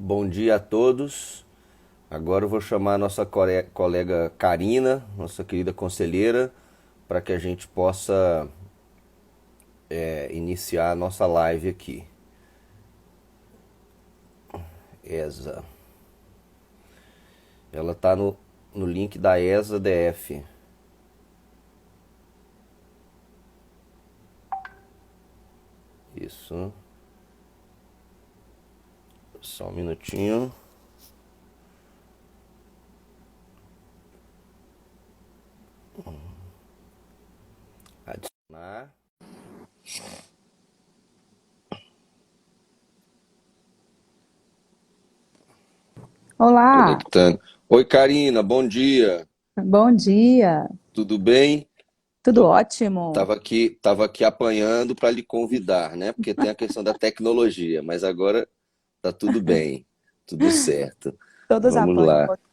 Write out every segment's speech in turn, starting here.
Bom dia a todos. Agora eu vou chamar a nossa colega Karina, nossa querida conselheira, para que a gente possa iniciar a nossa live aqui. ESA. Ela está no link da ESA DF. Isso. Só um minutinho. Adicionar. Olá, Conectando. Oi, Karina, bom dia. bom dia. Tudo bem? Tudo Tô, ótimo? tava aqui apanhando para lhe convidar, né? Porque tem a questão da tecnologia, mas agora tá tudo bem, tudo certo. Todos Vamos apanham um lá. pouquinho.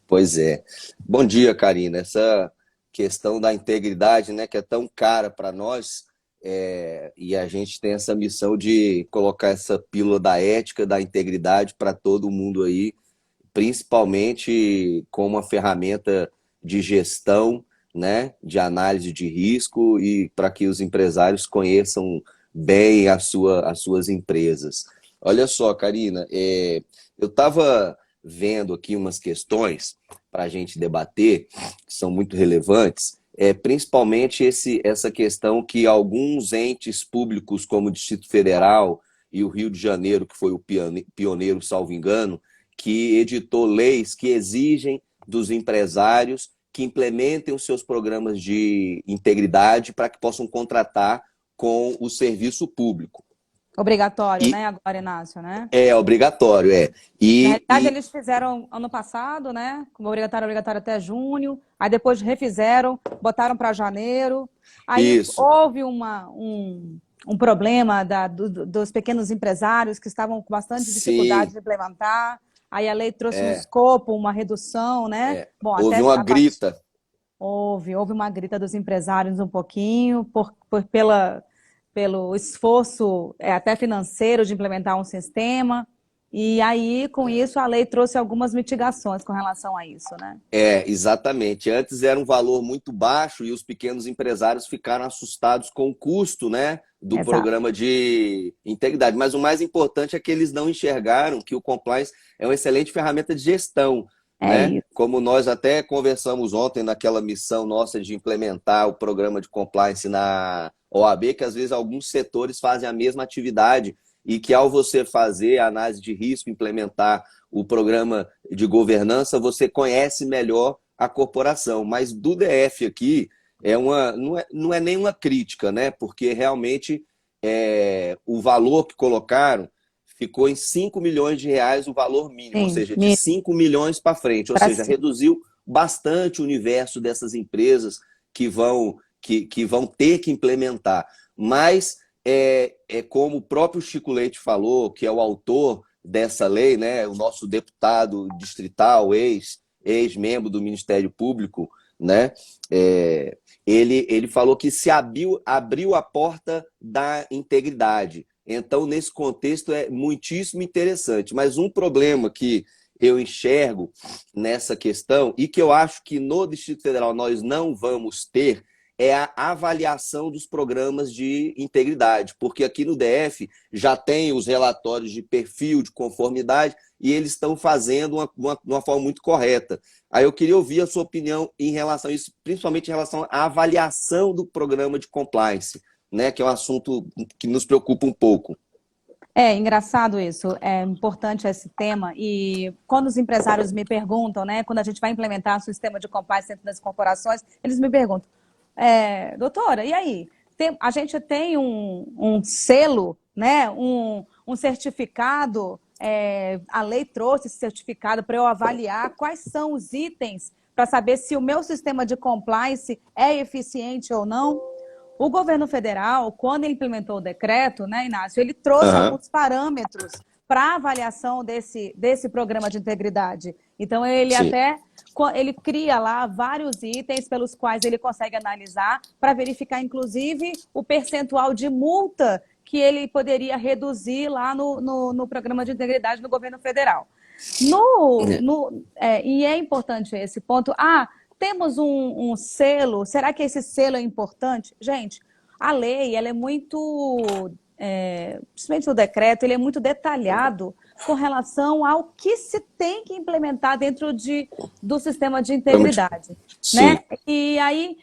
Pois é. Bom dia, Karina. Essa questão da integridade, né, que é tão cara para nós, e a gente tem essa missão de colocar essa pílula da ética, da integridade para todo mundo aí, principalmente como uma ferramenta de gestão, né, de análise de risco e para que os empresários conheçam bem as suas empresas. Olha só, Karina, eu estava vendo aqui umas questões para a gente debater, que são muito relevantes, principalmente essa questão que alguns entes públicos, como o Distrito Federal e o Rio de Janeiro, que foi o pioneiro, salvo engano, que editou leis que exigem dos empresários que implementem os seus programas de integridade para que possam contratar com o serviço público. Obrigatório, E né, agora, Inácio, né? é obrigatório, é. Na E, realidade, e eles fizeram ano passado, né, como obrigatório até junho, aí depois refizeram, botaram para janeiro, aí isso, houve um problema dos pequenos empresários que estavam com bastante dificuldade sim, de implementar, aí a lei trouxe um escopo, uma redução, né? Bom, houve até uma a partir grita. houve uma grita dos empresários um pouquinho, pelo esforço até financeiro de implementar um sistema, e aí, com isso, a lei trouxe algumas mitigações com relação a isso, né? Exatamente. Antes era um valor muito baixo e os pequenos empresários ficaram assustados com o custo, né, do Exato. programa de integridade. Mas o mais importante é que eles não enxergaram que o compliance é uma excelente ferramenta de gestão, É né? isso. Como nós até conversamos ontem naquela missão nossa de implementar o programa de compliance na OAB, que às vezes alguns setores fazem a mesma atividade e que ao você fazer a análise de risco, implementar o programa de governança, você conhece melhor a corporação. Mas do DF aqui, não é nenhuma crítica, né? Porque realmente o valor que colocaram ficou em 5 milhões de reais o valor mínimo, ou Sim, seja, de 5 milhões para frente. Ou para seja, cima. reduziu bastante o universo dessas empresas que vão ter que implementar. Mas como o próprio Chico Leite falou, que é o autor dessa lei, né, o nosso deputado distrital, ex-membro do Ministério Público, né, ele falou que se abriu a porta da integridade. Então, nesse contexto, é muitíssimo interessante. Mas um problema que eu enxergo nessa questão, e que eu acho que no Distrito Federal nós não vamos ter, é a avaliação dos programas de integridade, porque aqui no DF já tem os relatórios de perfil de conformidade e eles estão fazendo uma forma muito correta. Aí eu queria ouvir a sua opinião em relação a isso, principalmente em relação à avaliação do programa de compliance, né, que é um assunto que nos preocupa um pouco. É engraçado isso, é importante esse tema. E quando os empresários me perguntam, né, quando a gente vai implementar o sistema de compliance dentro das corporações, eles me perguntam, doutora, e aí? A gente tem um selo, né, um certificado, a lei trouxe esse certificado para eu avaliar quais são os itens para saber se o meu sistema de compliance é eficiente ou não. O governo federal, quando ele implementou o decreto, né, Inácio, ele trouxe Aham. alguns parâmetros para avaliação desse programa de integridade. Então, ele cria lá vários itens pelos quais ele consegue analisar para verificar, inclusive, o percentual de multa que ele poderia reduzir lá no programa de integridade do governo federal. E é importante esse ponto. Temos um selo, será que esse selo é importante? Gente, a lei, ela é muito, principalmente o decreto, ele é muito detalhado com relação ao que se tem que implementar dentro do sistema de integridade. Né? E aí,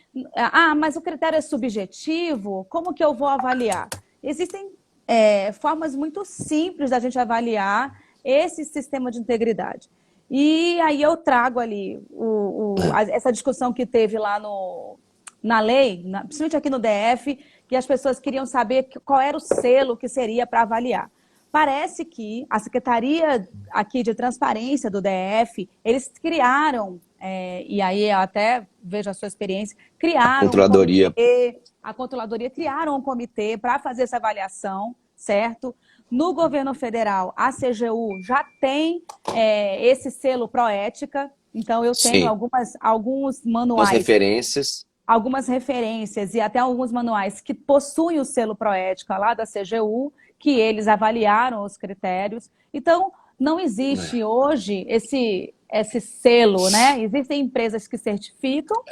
mas o critério é subjetivo, como que eu vou avaliar? Existem formas muito simples da gente avaliar esse sistema de integridade. E aí eu trago ali essa discussão que teve lá na lei, principalmente aqui no DF, que as pessoas queriam saber qual era o selo que seria para avaliar. Parece que a Secretaria aqui de Transparência do DF, eles criaram, e aí eu até vejo a sua experiência, criaram a Controladoria criaram um comitê para fazer essa avaliação, certo? No governo federal, a CGU já tem esse selo Proética, então eu tenho alguns manuais. Algumas referências e até alguns manuais que possuem o selo Proética lá da CGU, que eles avaliaram os critérios. Então, não existe hoje esse selo, né? Existem empresas que certificam,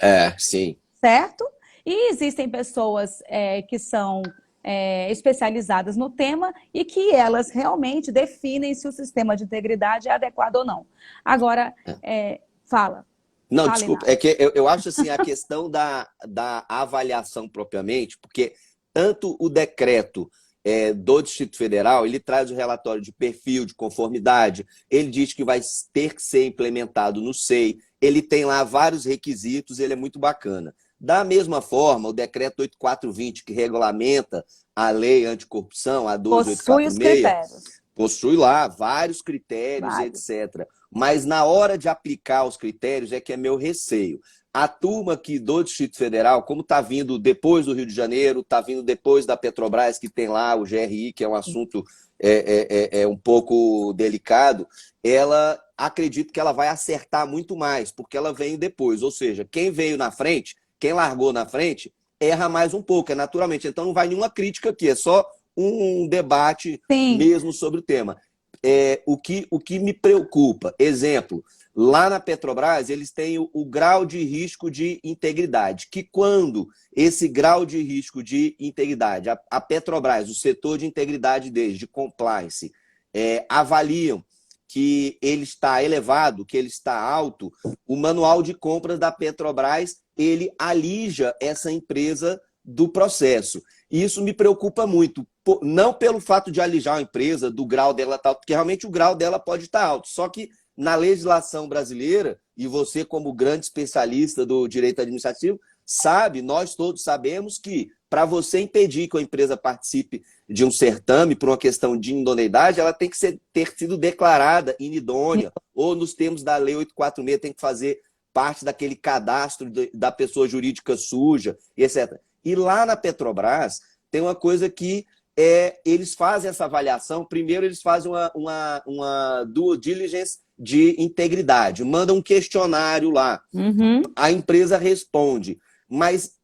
certo? E existem pessoas que são especializadas no tema e que elas realmente definem se o sistema de integridade é adequado ou não. Agora, fala. Não, desculpa, é que eu acho assim, a questão da avaliação propriamente, porque tanto o decreto do Distrito Federal, ele traz o relatório de perfil, de conformidade, ele diz que vai ter que ser implementado no SEI, ele tem lá vários requisitos, ele é muito bacana. Da mesma forma, o decreto 8420, que regulamenta a lei anticorrupção, a 12846, possui lá vários critérios, etc. Mas na hora de aplicar os critérios é que é meu receio. A turma aqui do Distrito Federal, como está vindo depois do Rio de Janeiro, está vindo depois da Petrobras, que tem lá o GRI, que é um assunto um pouco delicado, ela acredito que ela vai acertar muito mais, porque ela veio depois. Ou seja, quem veio na frente, quem largou na frente, erra mais um pouco, naturalmente. Então não vai nenhuma crítica aqui, é só um debate mesmo sobre o tema. O que me preocupa, exemplo, lá na Petrobras eles têm o grau de risco de integridade, que quando esse grau de risco de integridade, a Petrobras, o setor de integridade deles, de compliance, avaliam que ele está elevado, que ele está alto, o manual de compras da Petrobras, ele alija essa empresa do processo. E isso me preocupa muito, não pelo fato de alijar a empresa do grau dela estar alto, porque realmente o grau dela pode estar alto, só que na legislação brasileira, e você como grande especialista do direito administrativo, sabe, nós todos sabemos que para você impedir que a empresa participe de um certame por uma questão de idoneidade, ela tem que ter sido declarada inidônea, ou nos termos da Lei 846 tem que fazer parte daquele cadastro da pessoa jurídica suja, etc. E lá na Petrobras tem uma coisa que eles fazem essa avaliação. Primeiro, eles fazem uma due diligence de integridade, mandam um questionário lá. A empresa responde, mas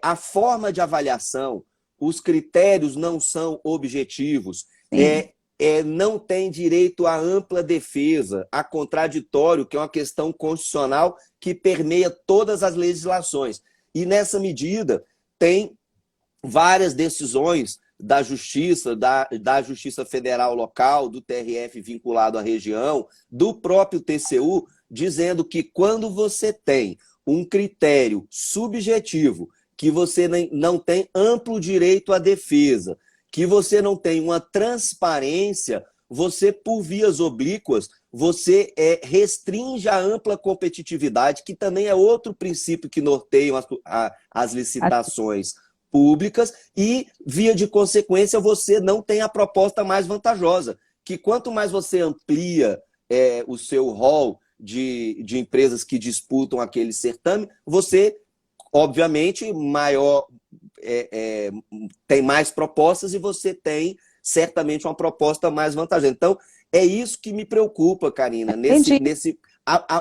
a forma de avaliação, os critérios não são objetivos, não tem direito à ampla defesa, a contraditório, que é uma questão constitucional que permeia todas as legislações. E nessa medida, tem várias decisões da Justiça, da Justiça Federal Local, do TRF vinculado à região, do próprio TCU, dizendo que quando você tem um critério subjetivo, que você não tem amplo direito à defesa, que você não tem uma transparência, você, por vias oblíquas, você restringe a ampla competitividade, que também é outro princípio que norteiam as licitações públicas, e, via de consequência, você não tem a proposta mais vantajosa, que quanto mais você amplia o seu rol de empresas que disputam aquele certame, você, obviamente, tem mais propostas e você tem, certamente, uma proposta mais vantajosa. Então, é isso que me preocupa, Karina,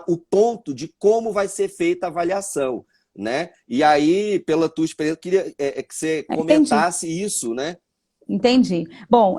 o ponto de como vai ser feita a avaliação. Né? E aí, pela tua experiência, eu queria que você comentasse isso, né? Entendi. Bom,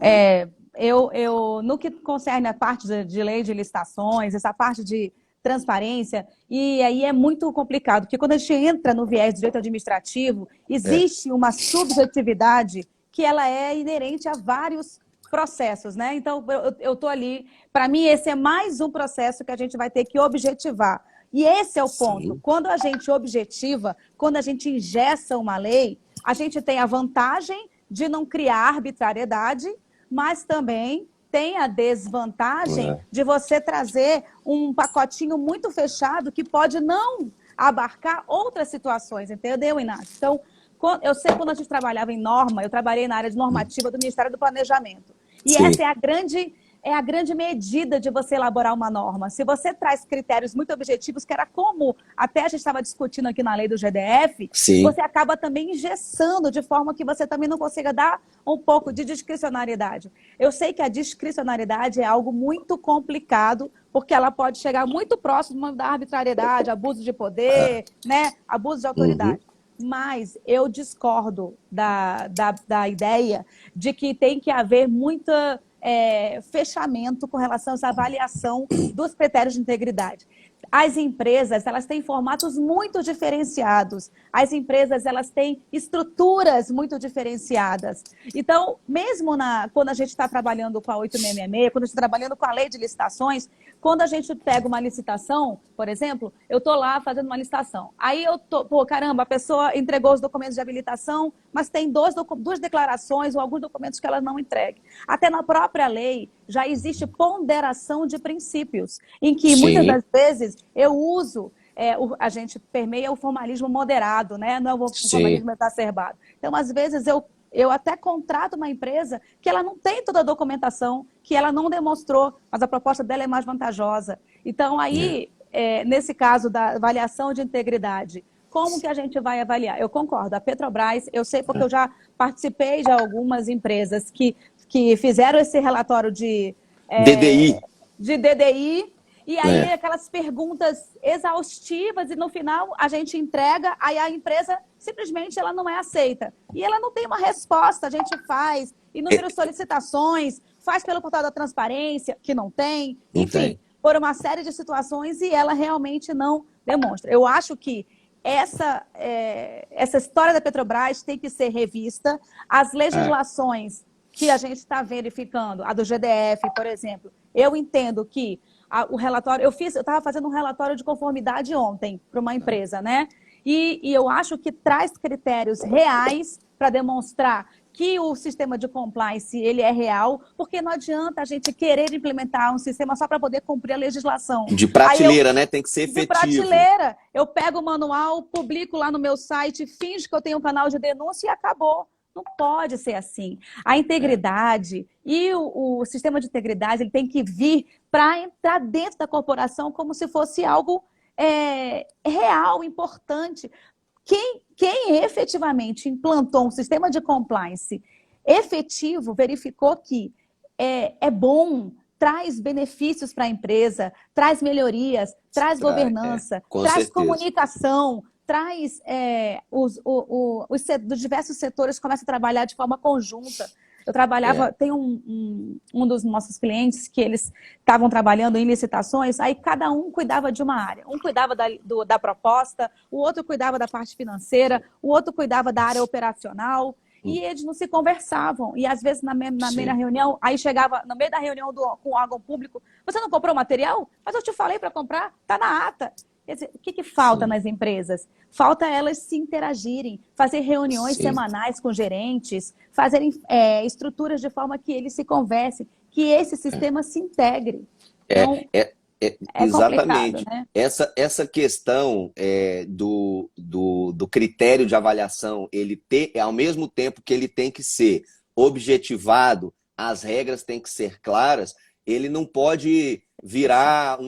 no que concerne a parte de lei de licitações, essa parte de transparência, e aí é muito complicado, porque quando a gente entra no viés do direito administrativo, existe uma subjetividade que ela é inerente a vários processos, né? Então, eu estou ali, para mim, esse é mais um processo que a gente vai ter que objetivar. E esse é o ponto. Quando a gente objetiva, quando a gente engessa uma lei, a gente tem a vantagem de não criar arbitrariedade, mas também tem a desvantagem de você trazer um pacotinho muito fechado que pode não abarcar outras situações, entendeu, Inácio? Então, eu sei quando a gente trabalhava em norma, eu trabalhei na área de normativa do Ministério do Planejamento. E essa é a grande medida de você elaborar uma norma. Se você traz critérios muito objetivos, que era como até a gente estava discutindo aqui na lei do GDF, você acaba também engessando de forma que você também não consiga dar um pouco de discricionariedade. Eu sei que a discricionariedade é algo muito complicado, porque ela pode chegar muito próximo da arbitrariedade, abuso de poder, né? Abuso de autoridade. Mas eu discordo da ideia de que tem que haver muita fechamento com relação a essa avaliação dos critérios de integridade. As empresas, elas têm formatos muito diferenciados. As empresas, elas têm estruturas muito diferenciadas. Então, mesmo quando a gente está trabalhando com a 8666, quando a gente está trabalhando com a lei de licitações, quando a gente pega uma licitação, por exemplo, eu estou lá fazendo uma licitação. Aí caramba, a pessoa entregou os documentos de habilitação, mas tem duas declarações ou alguns documentos que ela não entrega. Até na própria lei já existe ponderação de princípios, em que muitas das vezes eu uso, a gente permeia o formalismo moderado, né? Não é o formalismo exacerbado. Então, às vezes, eu até contrato uma empresa que ela não tem toda a documentação, que ela não demonstrou, mas a proposta dela é mais vantajosa. Então, aí, nesse caso da avaliação de integridade, como que a gente vai avaliar? Eu concordo, a Petrobras, eu sei porque eu já participei de algumas empresas que fizeram esse relatório de DDI, e aí aquelas perguntas exaustivas, e no final a gente entrega, aí a empresa simplesmente ela não é aceita. E ela não tem uma resposta, a gente faz inúmeras solicitações, faz pelo portal da transparência, que não tem, enfim, por uma série de situações, e ela realmente não demonstra. Eu acho que essa história da Petrobras tem que ser revista, as legislações que a gente está verificando, a do GDF, por exemplo, eu entendo que o relatório, eu estava fazendo um relatório de conformidade ontem para uma empresa, né? E eu acho que traz critérios reais para demonstrar que o sistema de compliance ele é real, porque não adianta a gente querer implementar um sistema só para poder cumprir a legislação. De prateleira, né? Tem que ser efetivo. De prateleira. Eu pego o manual, publico lá no meu site, finjo que eu tenho um canal de denúncia e acabou. Não pode ser assim. A integridade e o sistema de integridade ele tem que vir para entrar dentro da corporação como se fosse algo real, importante. Quem efetivamente implantou um sistema de compliance efetivo verificou que é bom, traz benefícios para a empresa, traz melhorias, traz governança, traz comunicação, traz os diversos setores começam a trabalhar de forma conjunta. Eu trabalhava, tem um dos nossos clientes que eles estavam trabalhando em licitações, aí cada um cuidava de uma área. Um cuidava da proposta, o outro cuidava da parte financeira, o outro cuidava da área operacional, e eles não se conversavam. E às vezes na meio da reunião, aí chegava no meio da reunião com o órgão público, você não comprou material? Mas eu te falei para comprar, está na ata. Quer dizer, o que falta nas empresas? Falta elas se interagirem, fazer reuniões semanais com gerentes, fazerem estruturas de forma que eles se conversem, que esse sistema se integre. Então, exatamente. Né? Essa questão do critério de avaliação, ao mesmo tempo que ele tem que ser objetivado, as regras têm que ser claras, ele não pode virar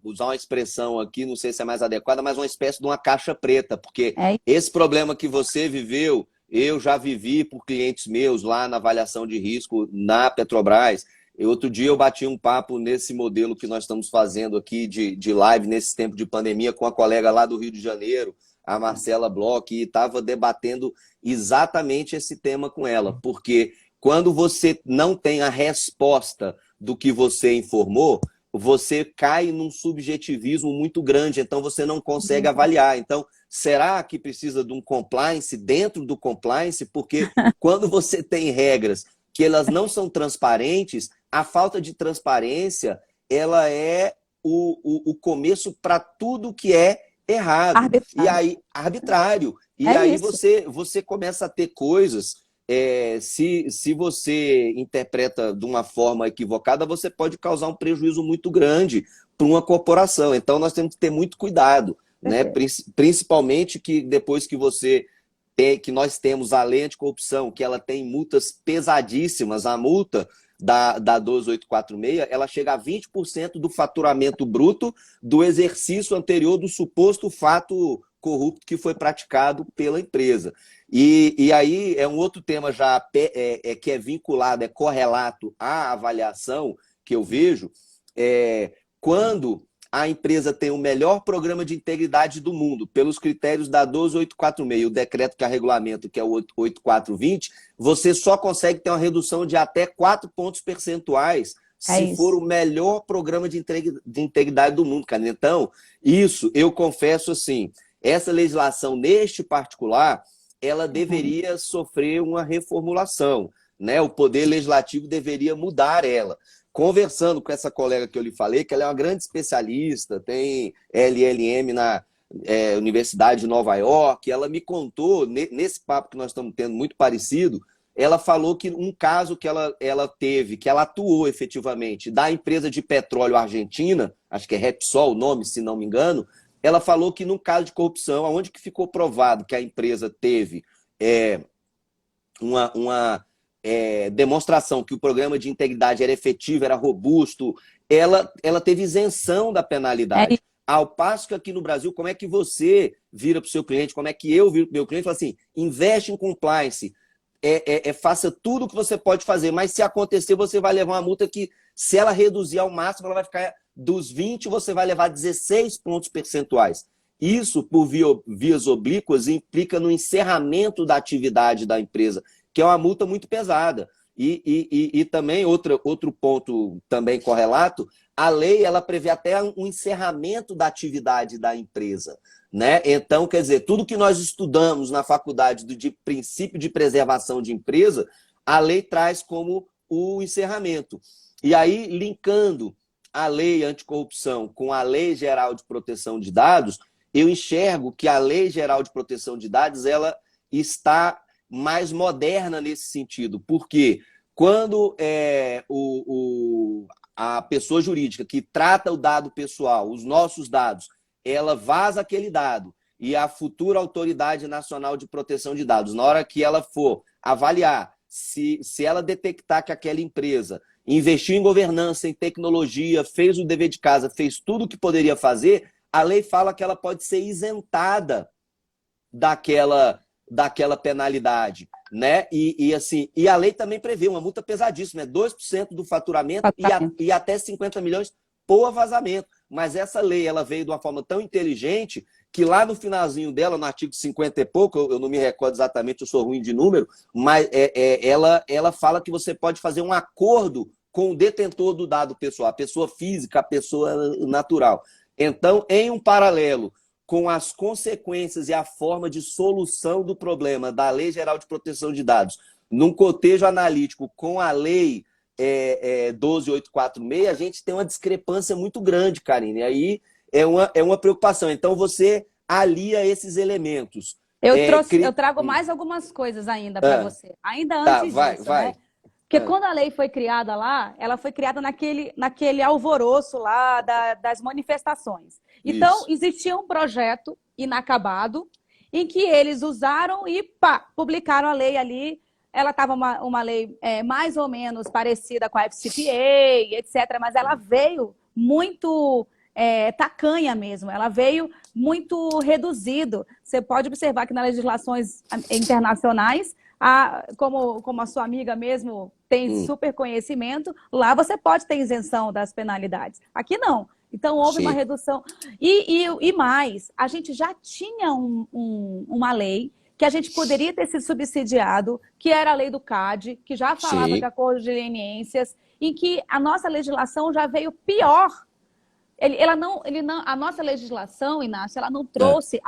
usar uma expressão aqui, não sei se é mais adequada, mas uma espécie de uma caixa preta, porque esse problema que você viveu, eu já vivi por clientes meus lá na avaliação de risco na Petrobras. Outro dia eu bati um papo nesse modelo que nós estamos fazendo aqui de live nesse tempo de pandemia com a colega lá do Rio de Janeiro, a Marcela Bloch, e estava debatendo exatamente esse tema com ela, porque quando você não tem a resposta do que você informou, você cai num subjetivismo muito grande, então você não consegue avaliar. Então, será que precisa de um compliance dentro do compliance? Porque quando você tem regras que elas não são transparentes, a falta de transparência, ela é o começo para tudo que é errado. Arbitrário. E aí, arbitrário. E É aí isso. você começa a ter coisas, se você interpreta de uma forma equivocada, você pode causar um prejuízo muito grande para uma corporação. Então, nós temos que ter muito cuidado, né? Principalmente que depois que que nós temos a lei anticorrupção, que ela tem multas pesadíssimas, a multa da 12846, ela chega a 20% do faturamento bruto do exercício anterior do suposto fato corrupto que foi praticado pela empresa. E aí é um outro tema já que é vinculado, é correlato à avaliação que eu vejo, quando a empresa tem o melhor programa de integridade do mundo, pelos critérios da 12846, o decreto que é regulamento, que é o 8420, você só consegue ter uma redução de até 4 pontos percentuais se for o melhor programa de integridade do mundo, cara. Então, isso, eu confesso assim, essa legislação neste particular, ela deveria sofrer uma reformulação, né? O Poder Legislativo deveria mudar ela. Conversando com essa colega que eu lhe falei, que ela é uma grande especialista, tem LLM na Universidade de Nova York, ela me contou, nesse papo que nós estamos tendo muito parecido, ela falou que um caso que ela teve, que ela atuou efetivamente, da empresa de petróleo argentina, acho que é Repsol o nome, se não me engano, ela falou que num caso de corrupção, onde que ficou provado que a empresa teve uma demonstração que o programa de integridade era efetivo, era robusto, ela teve isenção da penalidade. Ao passo que aqui no Brasil, como é que você vira para o seu cliente, como é que eu viro para o meu cliente e falo assim, investe em compliance, faça tudo o que você pode fazer, mas se acontecer, você vai levar uma multa que, se ela reduzir ao máximo, ela vai ficar dos 20, você vai levar 16 pontos percentuais. Isso, por vias oblíquas, implica no encerramento da atividade da empresa, que é uma multa muito pesada. E também, outro ponto também correlato, a lei ela prevê até um encerramento da atividade da empresa, né? Então, quer dizer, tudo que nós estudamos na faculdade de princípio de preservação de empresa, a lei traz como o encerramento. E aí, linkando a lei anticorrupção com a Lei Geral de Proteção de Dados, eu enxergo que a Lei Geral de Proteção de Dados ela está mais moderna nesse sentido, porque quando a pessoa jurídica que trata o dado pessoal, os nossos dados, ela vaza aquele dado e a futura Autoridade Nacional de Proteção de Dados, na hora que ela for avaliar se ela detectar que aquela empresa investiu em governança, em tecnologia, fez o dever de casa, fez tudo o que poderia fazer, a lei fala que ela pode ser isentada daquela penalidade, né? E a lei também prevê uma multa pesadíssima, 2% do faturamento e até 50 milhões por vazamento. Mas essa lei ela veio de uma forma tão inteligente que lá no finalzinho dela, no artigo 50 e pouco, eu não me recordo exatamente, eu sou ruim de número, mas ela fala que você pode fazer um acordo com o detentor do dado pessoal, a pessoa física, a pessoa natural. Então, em um paralelo com as consequências e a forma de solução do problema da Lei Geral de Proteção de Dados, num cotejo analítico com a Lei 12846, a gente tem uma discrepância muito grande, Karine. E aí é uma preocupação. Então, você alia esses elementos. Eu trago mais algumas coisas ainda para você. Ainda antes disso, né? Porque quando a lei foi criada lá, ela foi criada naquele alvoroço lá das manifestações. Então, existia um projeto inacabado em que eles usaram e publicaram a lei ali. Ela estava uma lei mais ou menos parecida com a FCPA, etc., mas ela veio muito tacanha mesmo, ela veio muito reduzido. Você pode observar que nas legislações internacionais, como a sua amiga mesmo tem super conhecimento, lá você pode ter isenção das penalidades. Aqui não. Então, houve uma redução. E mais, a gente já tinha uma lei que a gente poderia ter sido subsidiado, que era a lei do CAD, que já falava Sim. de acordos de leniências, em que a nossa legislação já veio pior. A nossa legislação, Inácio, ela não trouxe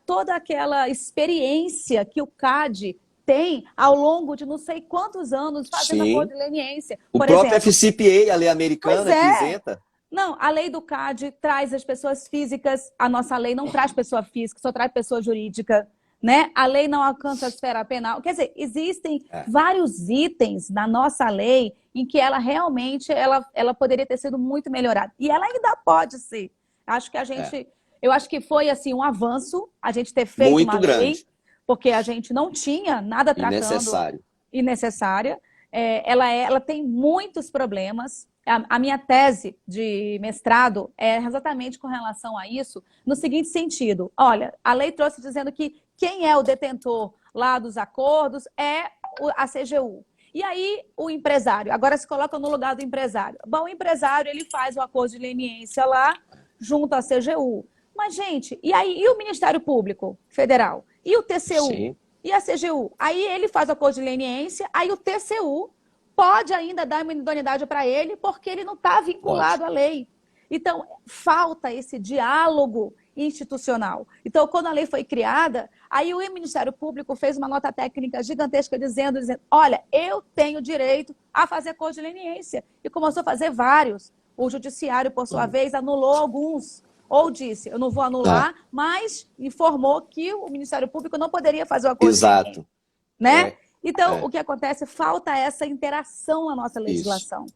toda aquela experiência que o CAD tem ao longo de não sei quantos anos fazendo Sim. acordo de leniência. O Por próprio exemplo, FCPA, a lei pois americana, que é. isenta. Não, a lei do CAD traz as pessoas físicas, a nossa lei não traz pessoa física, só traz pessoa jurídica, né? A lei não alcança a esfera penal. Quer dizer, existem vários itens na nossa lei em que ela realmente ela poderia ter sido muito melhorada. E ela ainda pode ser. Eu acho que foi assim um avanço a gente ter feito Muito uma lei, grande. porque a gente não tinha nada E tratando necessário. e necessária. Ela tem muitos problemas. A minha tese de mestrado é exatamente com relação a isso, no seguinte sentido. Olha, a lei trouxe dizendo que quem é o detentor lá dos acordos é a CGU. E aí o empresário, agora se coloca no lugar do empresário. Bom, o empresário ele faz o acordo de leniência lá junto à CGU. Mas, gente, e o Ministério Público Federal? E o TCU? Sim. E a CGU? Aí ele faz o acordo de leniência, aí o TCU pode ainda dar uma idoneidade para ele, porque ele não está vinculado à lei. Então, falta esse diálogo institucional. Então, quando a lei foi criada, aí o Ministério Público fez uma nota técnica gigantesca dizendo, olha, eu tenho direito a fazer acordo de leniência. E começou a fazer vários. O Judiciário, por sua vez, anulou alguns. Ou disse, eu não vou anular, mas informou que o Ministério Público não poderia fazer o acordo de leniência. Né? Então, o que acontece? Falta essa interação na nossa legislação.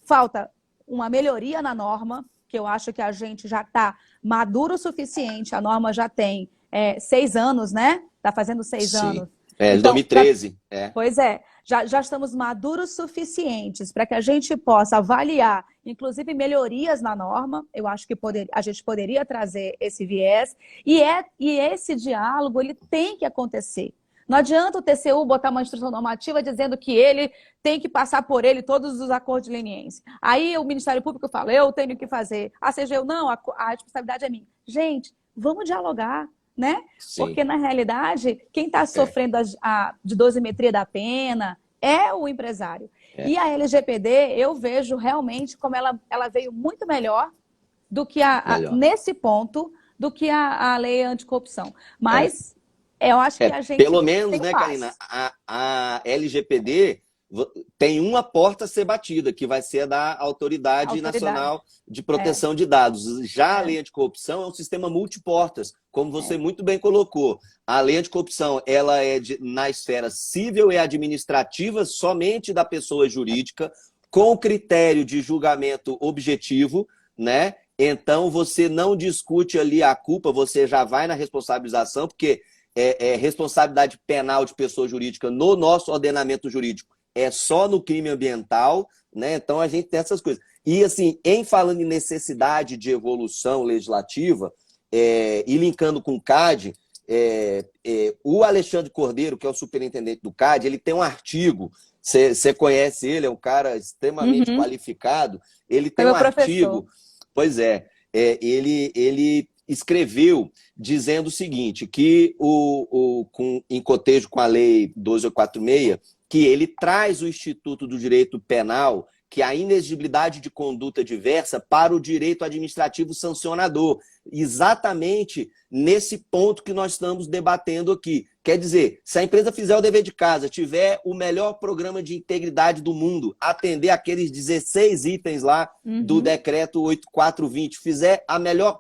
Falta uma melhoria na norma, que eu acho que a gente já está maduro o suficiente. A norma já tem 6 anos, né? Está fazendo 6 anos. Então, 2013. Pois é. Já estamos maduros suficientes para que a gente possa avaliar, inclusive, melhorias na norma. Eu acho que a gente poderia trazer esse viés. E esse diálogo ele tem que acontecer. Não adianta o TCU botar uma instrução normativa dizendo que ele tem que passar por ele todos os acordos de leniência. Aí o Ministério Público fala, eu tenho que fazer. A CGU, não, a responsabilidade é minha. Gente, vamos dialogar, né? Sim. Porque, na realidade, quem está sofrendo de dosimetria da pena é o empresário. E a LGPD, eu vejo realmente como ela veio muito melhor do que nesse ponto, do que a lei anticorrupção. Mas... eu acho que a gente pelo menos, né, Karina, a LGPD tem uma porta a ser batida, que vai ser a da Autoridade Nacional de Proteção de Dados. Já a lei anticorrupção é um sistema multiportas, como você muito bem colocou. A lei anticorrupção ela é na esfera civil e administrativa somente da pessoa jurídica, com critério de julgamento objetivo, né? Então, você não discute ali a culpa, você já vai na responsabilização, porque responsabilidade penal de pessoa jurídica no nosso ordenamento jurídico é só no crime ambiental, né? Então a gente tem essas coisas. E assim, falando em necessidade de evolução legislativa, e linkando com o CAD, o Alexandre Cordeiro, que é o superintendente do CAD, ele tem um artigo, você conhece ele, é um cara extremamente qualificado, ele tem um artigo, pois ele escreveu dizendo o seguinte, que em cotejo com a lei 12846, que ele traz o Instituto do Direito Penal, que é a inexigibilidade de conduta diversa, para o direito administrativo sancionador. Exatamente nesse ponto que nós estamos debatendo aqui. Quer dizer, se a empresa fizer o dever de casa, tiver o melhor programa de integridade do mundo, atender aqueles 16 itens lá do decreto 8420, fizer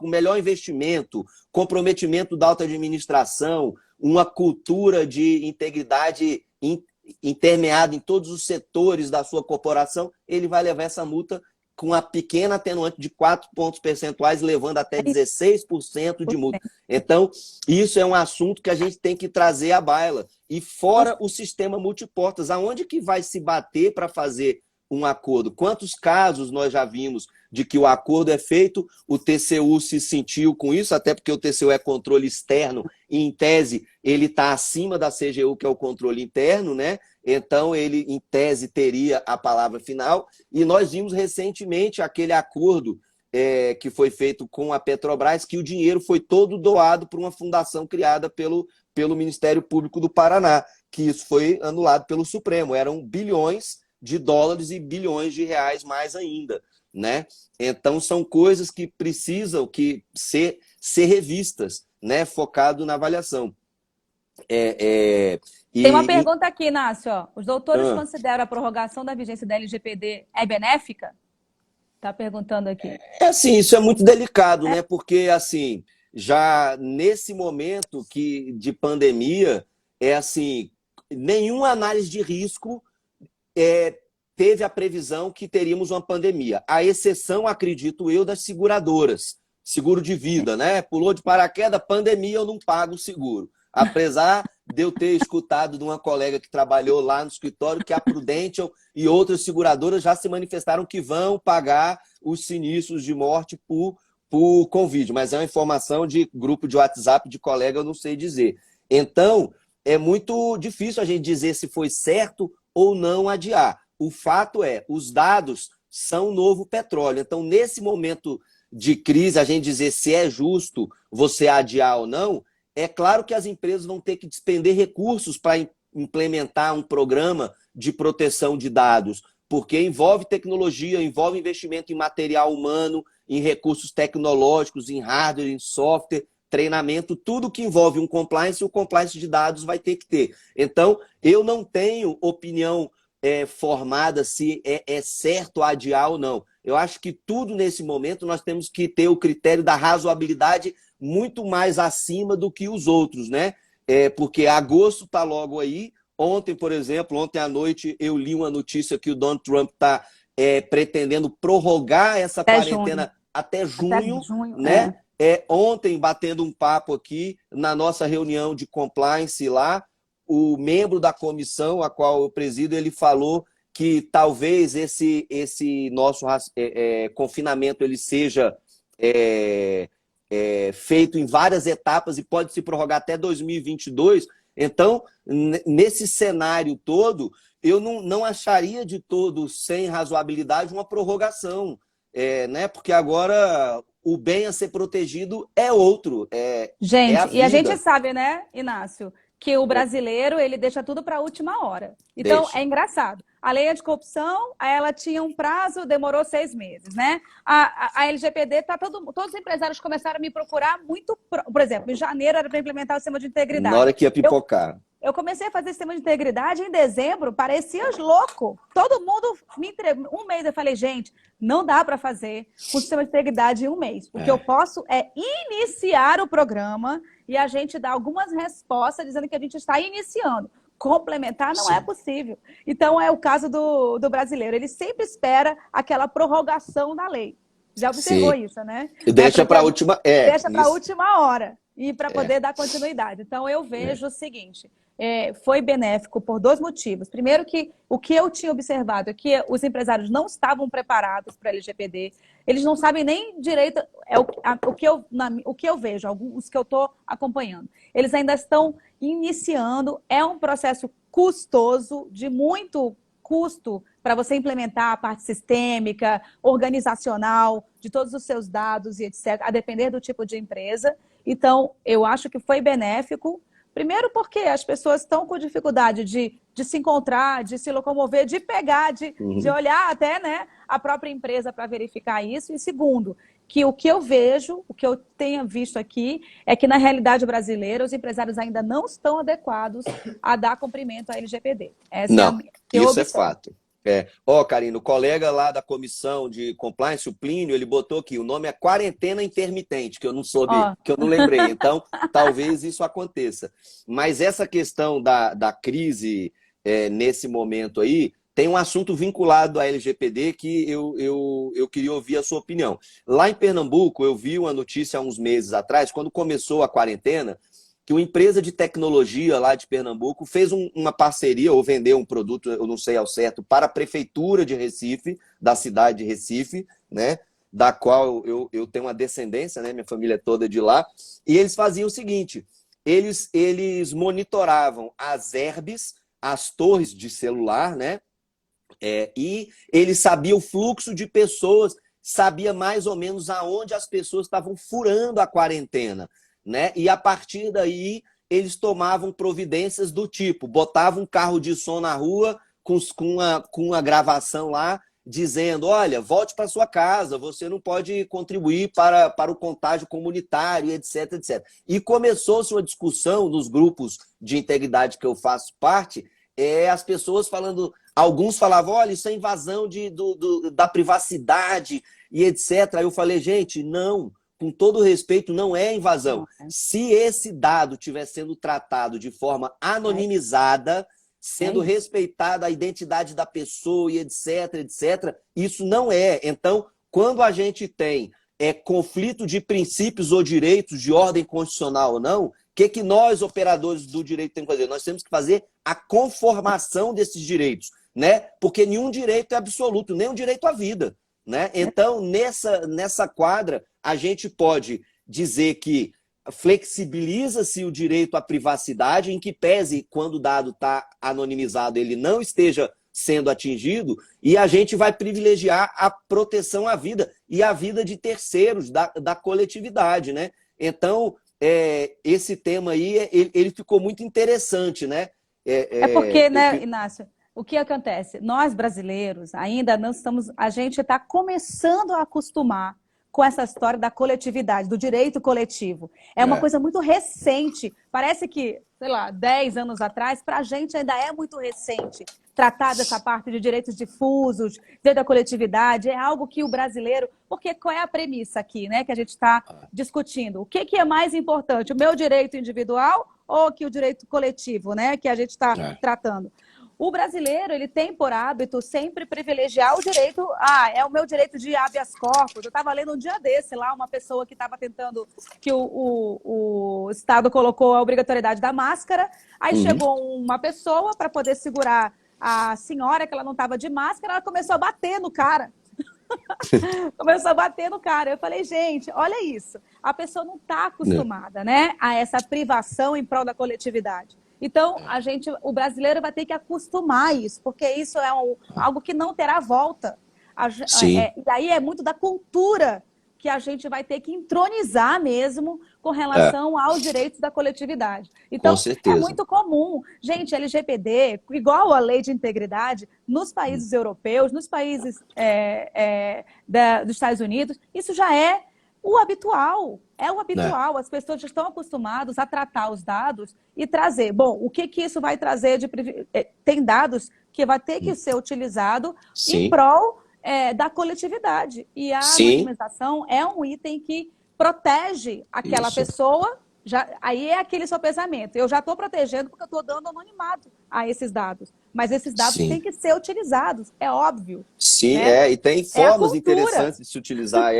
o melhor investimento, comprometimento da alta administração, uma cultura de integridade intermeada em todos os setores da sua corporação, ele vai levar essa multa com uma pequena atenuante de 4 pontos percentuais, levando até 16% de multa. Então, isso é um assunto que a gente tem que trazer à baila. E fora o sistema multiportas, aonde que vai se bater para fazer um acordo? Quantos casos nós já vimos de que o acordo é feito, o TCU se sentiu com isso, até porque o TCU é controle externo e, em tese, ele está acima da CGU, que é o controle interno, né? Então, ele, em tese, teria a palavra final. E nós vimos recentemente aquele acordo que foi feito com a Petrobras, que o dinheiro foi todo doado para uma fundação criada pelo Ministério Público do Paraná, que isso foi anulado pelo Supremo. Eram bilhões de dólares e bilhões de reais mais ainda, né? Então, são coisas que precisam ser revistas, né? Focado na avaliação. Tem uma pergunta aqui, Inácio. Ó. Os doutores consideram a prorrogação da vigência da LGPD benéfica? Está perguntando aqui. Assim, isso é muito delicado, né? Porque, assim, já nesse momento de pandemia, assim, nenhuma análise de risco teve a previsão que teríamos uma pandemia. A exceção, acredito eu, das seguradoras. Seguro de vida, né? Pulou de paraquedas, pandemia, eu não pago o seguro. Apesar de eu ter escutado de uma colega que trabalhou lá no escritório que a Prudential e outras seguradoras já se manifestaram que vão pagar os sinistros de morte por Covid. Mas é uma informação de grupo de WhatsApp de colega, eu não sei dizer. Então, é muito difícil a gente dizer se foi certo ou não adiar. O fato é, os dados são o novo petróleo. Então, nesse momento de crise, a gente dizer se é justo você adiar ou não, é claro que as empresas vão ter que despender recursos para implementar um programa de proteção de dados, porque envolve tecnologia, envolve investimento em material humano, em recursos tecnológicos, em hardware, em software, treinamento, tudo que envolve um compliance, e o compliance de dados vai ter que ter. Então, eu não tenho opinião formada se é certo adiar ou não. Eu acho que tudo nesse momento nós temos que ter o critério da razoabilidade muito mais acima do que os outros, né? Porque agosto está logo aí. Ontem, por exemplo, ontem à noite eu li uma notícia que o Donald Trump está pretendendo prorrogar essa quarentena até junho, né? Ontem, batendo um papo aqui na nossa reunião de compliance lá, o membro da comissão a qual eu presido, ele falou que talvez esse nosso confinamento ele seja feito em várias etapas e pode se prorrogar até 2022. Então, nesse cenário todo, eu não acharia de todo sem razoabilidade uma prorrogação, né? Porque agora o bem a ser protegido é outro. Gente, e a gente sabe, né, Inácio, que o brasileiro ele deixa tudo para a última hora. Então, é engraçado. A lei anticorrupção, ela tinha um prazo, demorou 6 meses, né? A LGPD, todos os empresários começaram a me procurar muito... Por exemplo, em janeiro era para implementar o sistema de integridade. Na hora que ia pipocar. Eu comecei a fazer sistema de integridade em dezembro, parecia louco. Todo mundo me entregou. Um mês eu falei, gente, não dá para fazer o sistema de integridade em um mês. O que eu posso é iniciar o programa e a gente dar algumas respostas dizendo que a gente está iniciando. Complementar não é possível. Então, é o caso do brasileiro. Ele sempre espera aquela prorrogação da lei. Já observou isso, né? Deixa para a última... deixa para a última hora e para poder dar continuidade. Então, eu vejo o seguinte... foi benéfico por 2 motivos. Primeiro, que o que eu tinha observado é que os empresários não estavam preparados para a LGPD, eles não sabem nem direito, o que eu vejo, alguns que eu estou acompanhando. Eles ainda estão iniciando, é um processo custoso, de muito custo para você implementar a parte sistêmica, organizacional, de todos os seus dados e etc., a depender do tipo de empresa. Então, eu acho que foi benéfico. Primeiro porque as pessoas estão com dificuldade de se encontrar, de se locomover, de pegar, de olhar até, né, a própria empresa para verificar isso. E segundo, que o que eu vejo, o que eu tenho visto aqui, é que na realidade brasileira os empresários ainda não estão adequados a dar cumprimento à LGPD. Isso é fato. Karina, o colega lá da comissão de compliance, o Plínio, ele botou aqui, o nome é quarentena intermitente, que eu não soube, que eu não lembrei. Então, talvez isso aconteça. Mas essa questão da crise nesse momento aí, tem um assunto vinculado à LGPD que eu queria ouvir a sua opinião. Lá em Pernambuco, eu vi uma notícia há uns meses atrás, quando começou a quarentena, que uma empresa de tecnologia lá de Pernambuco fez uma parceria ou vendeu um produto, eu não sei ao certo, para a prefeitura de Recife, da cidade de Recife, né, da qual eu tenho uma descendência, né, minha família é toda de lá, e eles faziam o seguinte, eles monitoravam as herbes, as torres de celular, né, e eles sabiam o fluxo de pessoas sabia mais ou menos aonde as pessoas estavam furando a quarentena, né? E a partir daí eles tomavam providências do tipo, botavam um carro de som na rua com uma gravação lá, dizendo, olha, volte para sua casa, você não pode contribuir para o contágio comunitário, etc, etc. E começou-se uma discussão nos grupos de integridade que eu faço parte, as pessoas falando, alguns falavam, olha, isso é invasão da privacidade e etc. Aí eu falei, gente, não, com todo respeito, não é invasão. Se esse dado estiver sendo tratado de forma anonimizada, sendo respeitada a identidade da pessoa e etc, etc, isso não é. Então, quando a gente tem conflito de princípios ou direitos de ordem constitucional ou não, o que nós, operadores do direito, temos que fazer? Nós temos que fazer a conformação desses direitos, né? Porque nenhum direito é absoluto, nem o direito à vida, né? Então, nessa quadra, a gente pode dizer que flexibiliza-se o direito à privacidade, em que pese, quando o dado está anonimizado, ele não esteja sendo atingido, e a gente vai privilegiar a proteção à vida e à vida de terceiros, da coletividade, né? Então, esse tema aí, ele ficou muito interessante, né? Porque, né, Inácio, o que acontece? Nós, brasileiros, ainda não estamos... A gente está começando a acostumar com essa história da coletividade, do direito coletivo. É uma coisa muito recente. Parece que, sei lá, 10 anos atrás, para a gente ainda é muito recente tratar dessa parte de direitos difusos, direito da coletividade. É algo que o brasileiro... Porque qual é a premissa aqui, né, que a gente está discutindo? O que é mais importante, o meu direito individual ou que o direito coletivo, né, que a gente está tratando? O brasileiro, ele tem por hábito sempre privilegiar o direito... é o meu direito de habeas corpus. Eu estava lendo um dia desse lá, uma pessoa que estava tentando... Que o Estado colocou a obrigatoriedade da máscara. Aí chegou uma pessoa para poder segurar a senhora, que ela não estava de máscara, ela começou a bater no cara. Começou a bater no cara. Eu falei, gente, olha isso. A pessoa não está acostumada, né, a essa privação em prol da coletividade. Então, o brasileiro vai ter que acostumar a isso, porque isso é algo que não terá volta. E aí é muito da cultura que a gente vai ter que entronizar mesmo com relação aos direitos da coletividade. Então, é muito comum. Gente, LGPD, igual a lei de integridade, nos países europeus, nos países dos Estados Unidos, isso já é o habitual. É o habitual. As pessoas já estão acostumadas a tratar os dados e trazer. Bom, o que isso vai trazer de... Tem dados que vai ter que ser utilizado em prol da coletividade. E a anonimização é um item que protege aquela pessoa. Aí é aquele sopesamento. Eu já estou protegendo porque eu estou dando anonimato a esses dados. Mas esses dados têm que ser utilizados, é óbvio. Sim, né? E tem formas interessantes de se utilizar.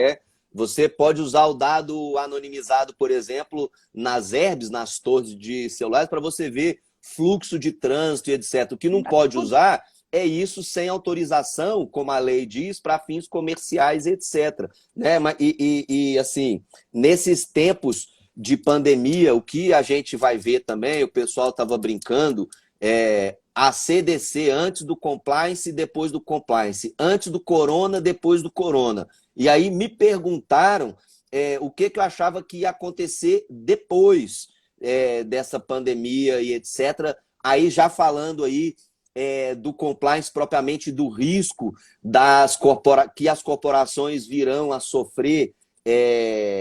Você pode usar o dado anonimizado, por exemplo, nas herbes, nas torres de celulares, para você ver fluxo de trânsito e etc. O que não pode usar é isso sem autorização, como a lei diz, para fins comerciais, etc. Né? E assim, nesses tempos de pandemia, o que a gente vai ver também, o pessoal estava brincando, a CDC antes do compliance e depois do compliance, antes do corona, depois do corona. E aí me perguntaram o que eu achava que ia acontecer depois dessa pandemia e etc. Aí já falando aí do compliance propriamente, do risco que as corporações virão a sofrer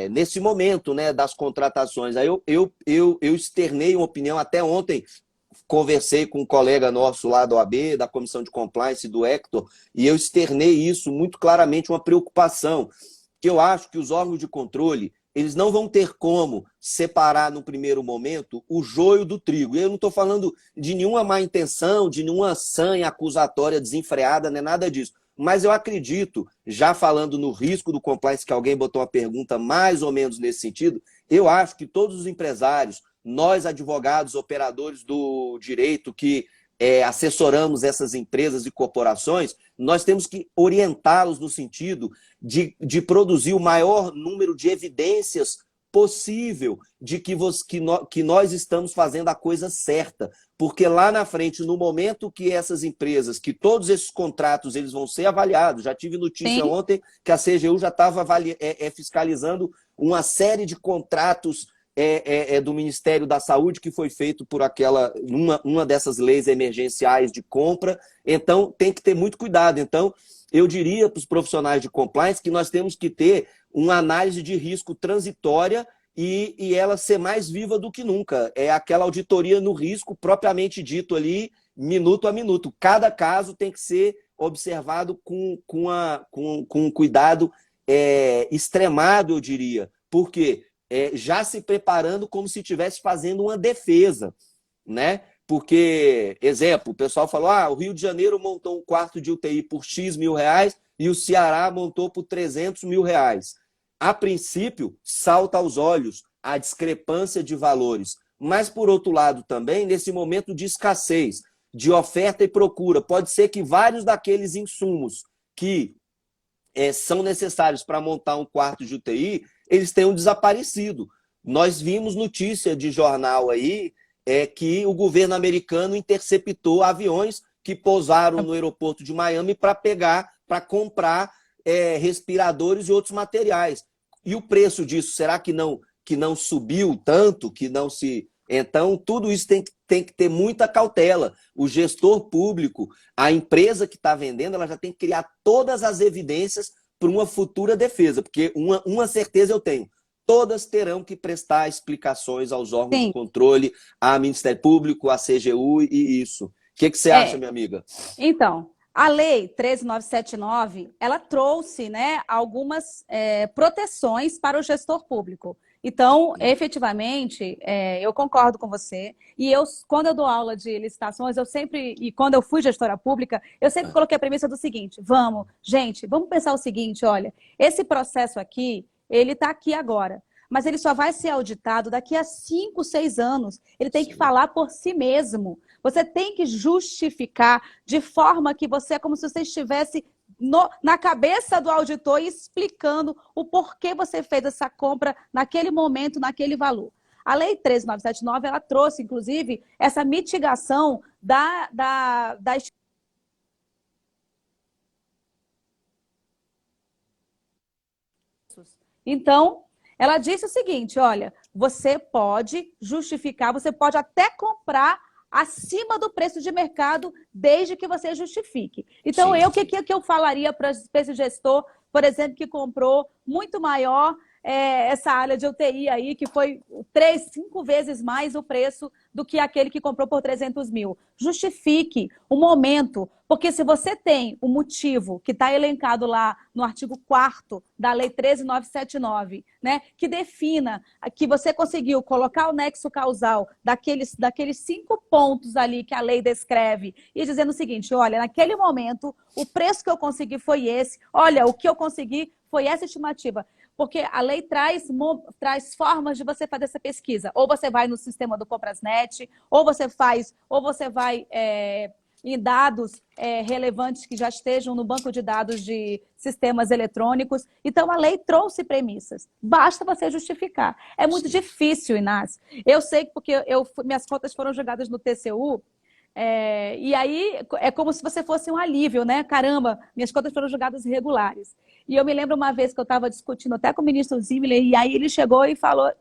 nesse momento, né, das contratações. Aí eu externei uma opinião até ontem. Conversei com um colega nosso lá da OAB, da Comissão de Compliance, do Hector, e eu externei isso muito claramente, uma preocupação, que eu acho que os órgãos de controle, eles não vão ter como separar no primeiro momento o joio do trigo. E eu não estou falando de nenhuma má intenção, de nenhuma sanha acusatória desenfreada, nem nada disso. Mas eu acredito, já falando no risco do compliance, que alguém botou uma pergunta mais ou menos nesse sentido, eu acho que todos os empresários, nós, advogados, operadores do direito que assessoramos essas empresas e corporações, nós temos que orientá-los no sentido de produzir o maior número de evidências possível de que nós estamos fazendo a coisa certa. porque lá na frente, no momento que essas empresas, que todos esses contratos eles vão ser avaliados, já tive notícia Sim. ontem que a CGU já estava fiscalizando uma série de contratos do Ministério da Saúde que foi feito por uma dessas leis emergenciais de compra. Então, tem que ter muito cuidado. Então, eu diria para os profissionais de compliance que nós temos que ter uma análise de risco transitória e ela ser mais viva do que nunca. É aquela auditoria no risco propriamente dito ali, minuto a minuto. Cada caso tem que ser observado com um cuidado extremado, eu diria. Por quê? Já se preparando como se estivesse fazendo uma defesa, né? Porque, exemplo, o pessoal falou, o Rio de Janeiro montou um quarto de UTI por X mil reais e o Ceará montou por 300 mil reais. A princípio, salta aos olhos a discrepância de valores. Mas, por outro lado, também, nesse momento de escassez, de oferta e procura, pode ser que vários daqueles insumos que são necessários para montar um quarto de UTI, eles tenham desaparecido. Nós vimos notícia de jornal aí que o governo americano interceptou aviões que pousaram no aeroporto de Miami para comprar respiradores e outros materiais. E o preço disso, será que não subiu tanto, que não se... Então, tudo isso tem que ter muita cautela. O gestor público, a empresa que está vendendo, ela já tem que criar todas as evidências para uma futura defesa, porque uma certeza eu tenho, todas terão que prestar explicações aos órgãos de Sim. controle, ao Ministério Público, à CGU e isso. O que você acha, minha amiga? Então, a Lei 13.979, ela trouxe, né, algumas proteções para o gestor público. Então, efetivamente, eu concordo com você. E quando eu dou aula de licitações, e quando eu fui gestora pública, eu sempre coloquei a premissa do seguinte: vamos pensar o seguinte, olha, esse processo aqui, ele está aqui agora, mas ele só vai ser auditado daqui a 5, 6 anos. Ele tem que falar por si mesmo. Você tem que justificar de forma que você é como se você estivesse na cabeça do auditor e explicando o porquê você fez essa compra naquele momento, naquele valor. A Lei 13.979, ela trouxe, inclusive, essa mitigação da Então, ela disse o seguinte, olha, você pode justificar, você pode até comprar acima do preço de mercado, desde que você justifique. Então, o que eu falaria para esse gestor, por exemplo, que comprou muito maior essa área de UTI aí, que foi 3, 5 vezes mais o preço do que aquele que comprou por 300 mil. Justifique o momento, porque se você tem o motivo que está elencado lá no artigo 4º da Lei 13.979, né, que defina que você conseguiu colocar o nexo causal daqueles 5 pontos ali que a lei descreve e dizendo o seguinte, olha, naquele momento o preço que eu consegui foi esse, olha, o que eu consegui foi essa estimativa. Porque a lei traz formas de você fazer essa pesquisa. Ou você vai no sistema do Comprasnet, ou você vai em dados relevantes que já estejam no banco de dados de sistemas eletrônicos. Então, a lei trouxe premissas. Basta você justificar. É muito difícil, Inácio. Eu sei porque minhas contas foram jogadas no TCU, e aí é como se você fosse um alívio, né? Caramba, minhas contas foram jogadas irregulares. E eu me lembro uma vez que eu estava discutindo até com o ministro Zimmermann, e aí ele chegou e falou,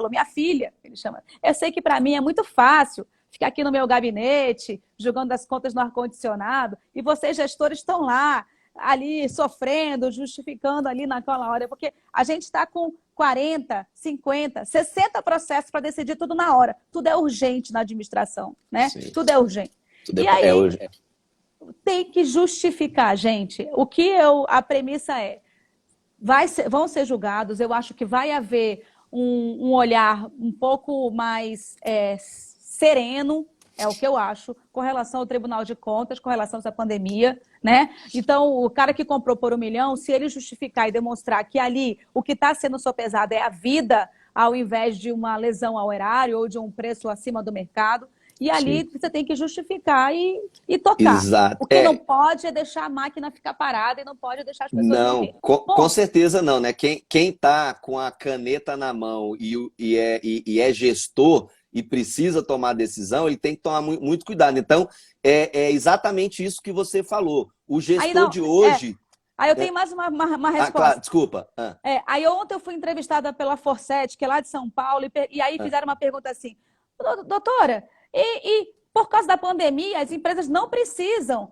minha filha, ele chama, eu sei que para mim é muito fácil ficar aqui no meu gabinete, jogando as contas no ar-condicionado, e vocês, gestores, estão lá, ali, sofrendo, justificando ali naquela hora, porque a gente está com 40, 50, 60 processos para decidir tudo na hora. Tudo é urgente na administração, né? Sim. Tudo é urgente. E aí, tem que justificar, gente. A premissa vão ser julgados, eu acho que vai haver um olhar um pouco mais sereno, é o que eu acho, com relação ao Tribunal de Contas, com relação a essa pandemia, né? Então, o cara que comprou por 1 milhão, se ele justificar e demonstrar que ali o que está sendo sopesado é a vida, ao invés de uma lesão ao erário ou de um preço acima do mercado, e ali você tem que justificar e tocar. Exato. O que não pode é deixar a máquina ficar parada e não pode deixar as pessoas morrer. Não, com certeza não, né? Quem está com a caneta na mão e é gestor, e precisa tomar decisão, ele tem que tomar muito cuidado. Então, é exatamente isso que você falou. O gestor de hoje... Aí eu tenho mais uma resposta. Claro, desculpa. Aí ontem eu fui entrevistada pela Forset, que é lá de São Paulo, e aí fizeram uma pergunta assim, doutora, e por causa da pandemia, as empresas não precisam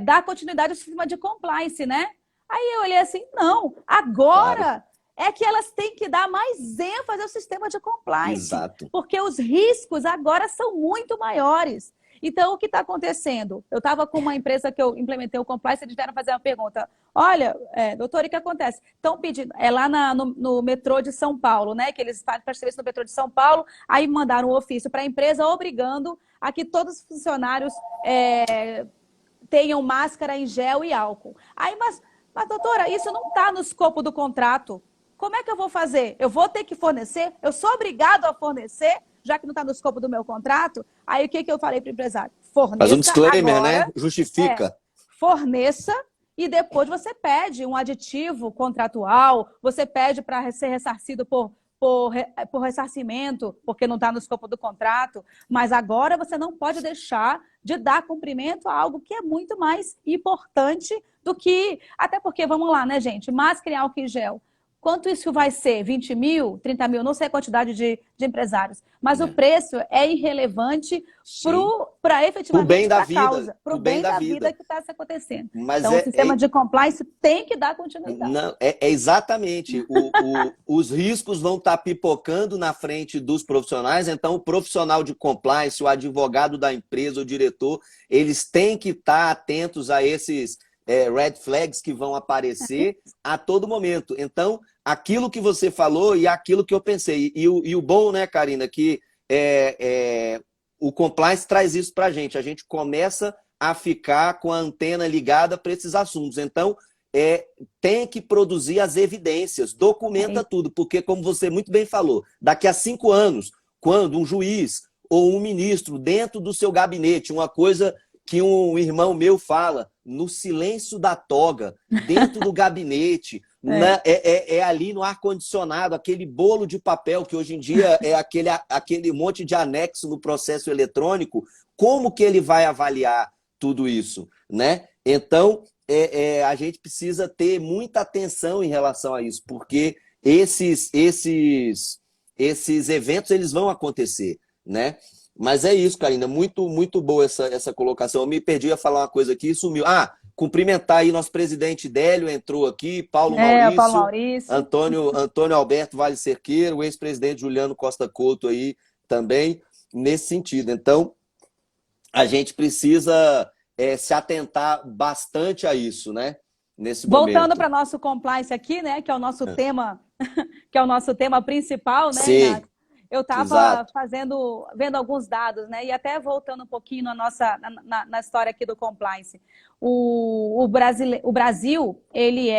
dar continuidade ao sistema de compliance, né? Aí eu olhei assim, não, agora é que elas têm que dar mais ênfase ao sistema de compliance. Exato. Porque os riscos agora são muito maiores. Então, o que está acontecendo? Eu estava com uma empresa que eu implementei o compliance, eles vieram fazer uma pergunta. Olha, doutor, o que acontece? Estão pedindo, lá no metrô de São Paulo, né? Que eles fazem para serviço no metrô de São Paulo, aí mandaram um ofício para a empresa obrigando a que todos os funcionários tenham máscara em gel e álcool. Aí, mas doutora, isso não está no escopo do contrato. Como é que eu vou fazer? Eu vou ter que fornecer? Eu sou obrigado a fornecer? Já que não está no escopo do meu contrato, aí o que eu falei para o empresário? Forneça. Faz um disclaimer, agora, né? Justifica. Forneça e depois você pede um aditivo contratual, você pede para ser ressarcido por ressarcimento, porque não está no escopo do contrato, mas agora você não pode deixar de dar cumprimento a algo que é muito mais importante do que... Até porque, vamos lá, né, gente? Máscara e álcool em gel. Quanto isso vai ser? 20 mil? 30 mil? Não sei a quantidade de empresários. Mas o preço é irrelevante para efetivamente a causa. Para o bem da vida que está se acontecendo. Mas então, o sistema de compliance tem que dar continuidade. Não, exatamente. Os riscos vão estar pipocando na frente dos profissionais. Então, o profissional de compliance, o advogado da empresa, o diretor, eles têm que estar atentos a esses... red flags que vão aparecer a todo momento. Então, aquilo que você falou e aquilo que eu pensei. E o bom, né, Karina, que o compliance traz isso para a gente. A gente começa a ficar com a antena ligada para esses assuntos. Então, tem que produzir as evidências, documenta tudo, porque, como você muito bem falou, daqui a 5 anos, quando um juiz ou um ministro dentro do seu gabinete, uma coisa que um irmão meu fala, no silêncio da toga, dentro do gabinete, ali no ar-condicionado, aquele bolo de papel que hoje em dia é aquele monte de anexo no processo eletrônico, como que ele vai avaliar tudo isso, né? Então, a gente precisa ter muita atenção em relação a isso, porque esses eventos eles vão acontecer, né? Mas é isso, Karina, muito, muito boa essa colocação. Eu me perdi a falar uma coisa aqui e sumiu. Cumprimentar aí nosso presidente Délio, entrou aqui, Paulo Maurício. Antônio Alberto Vale Cerqueiro, o ex-presidente Juliano Costa Couto aí também, nesse sentido. Então, a gente precisa se atentar bastante a isso, né? Nesse momento. Voltando para nosso compliance aqui, né? Que é o nosso tema, que é o nosso tema principal, né, Sim. Inácio? Eu estava vendo alguns dados, né? E até voltando um pouquinho na história aqui do compliance. O Brasil, ele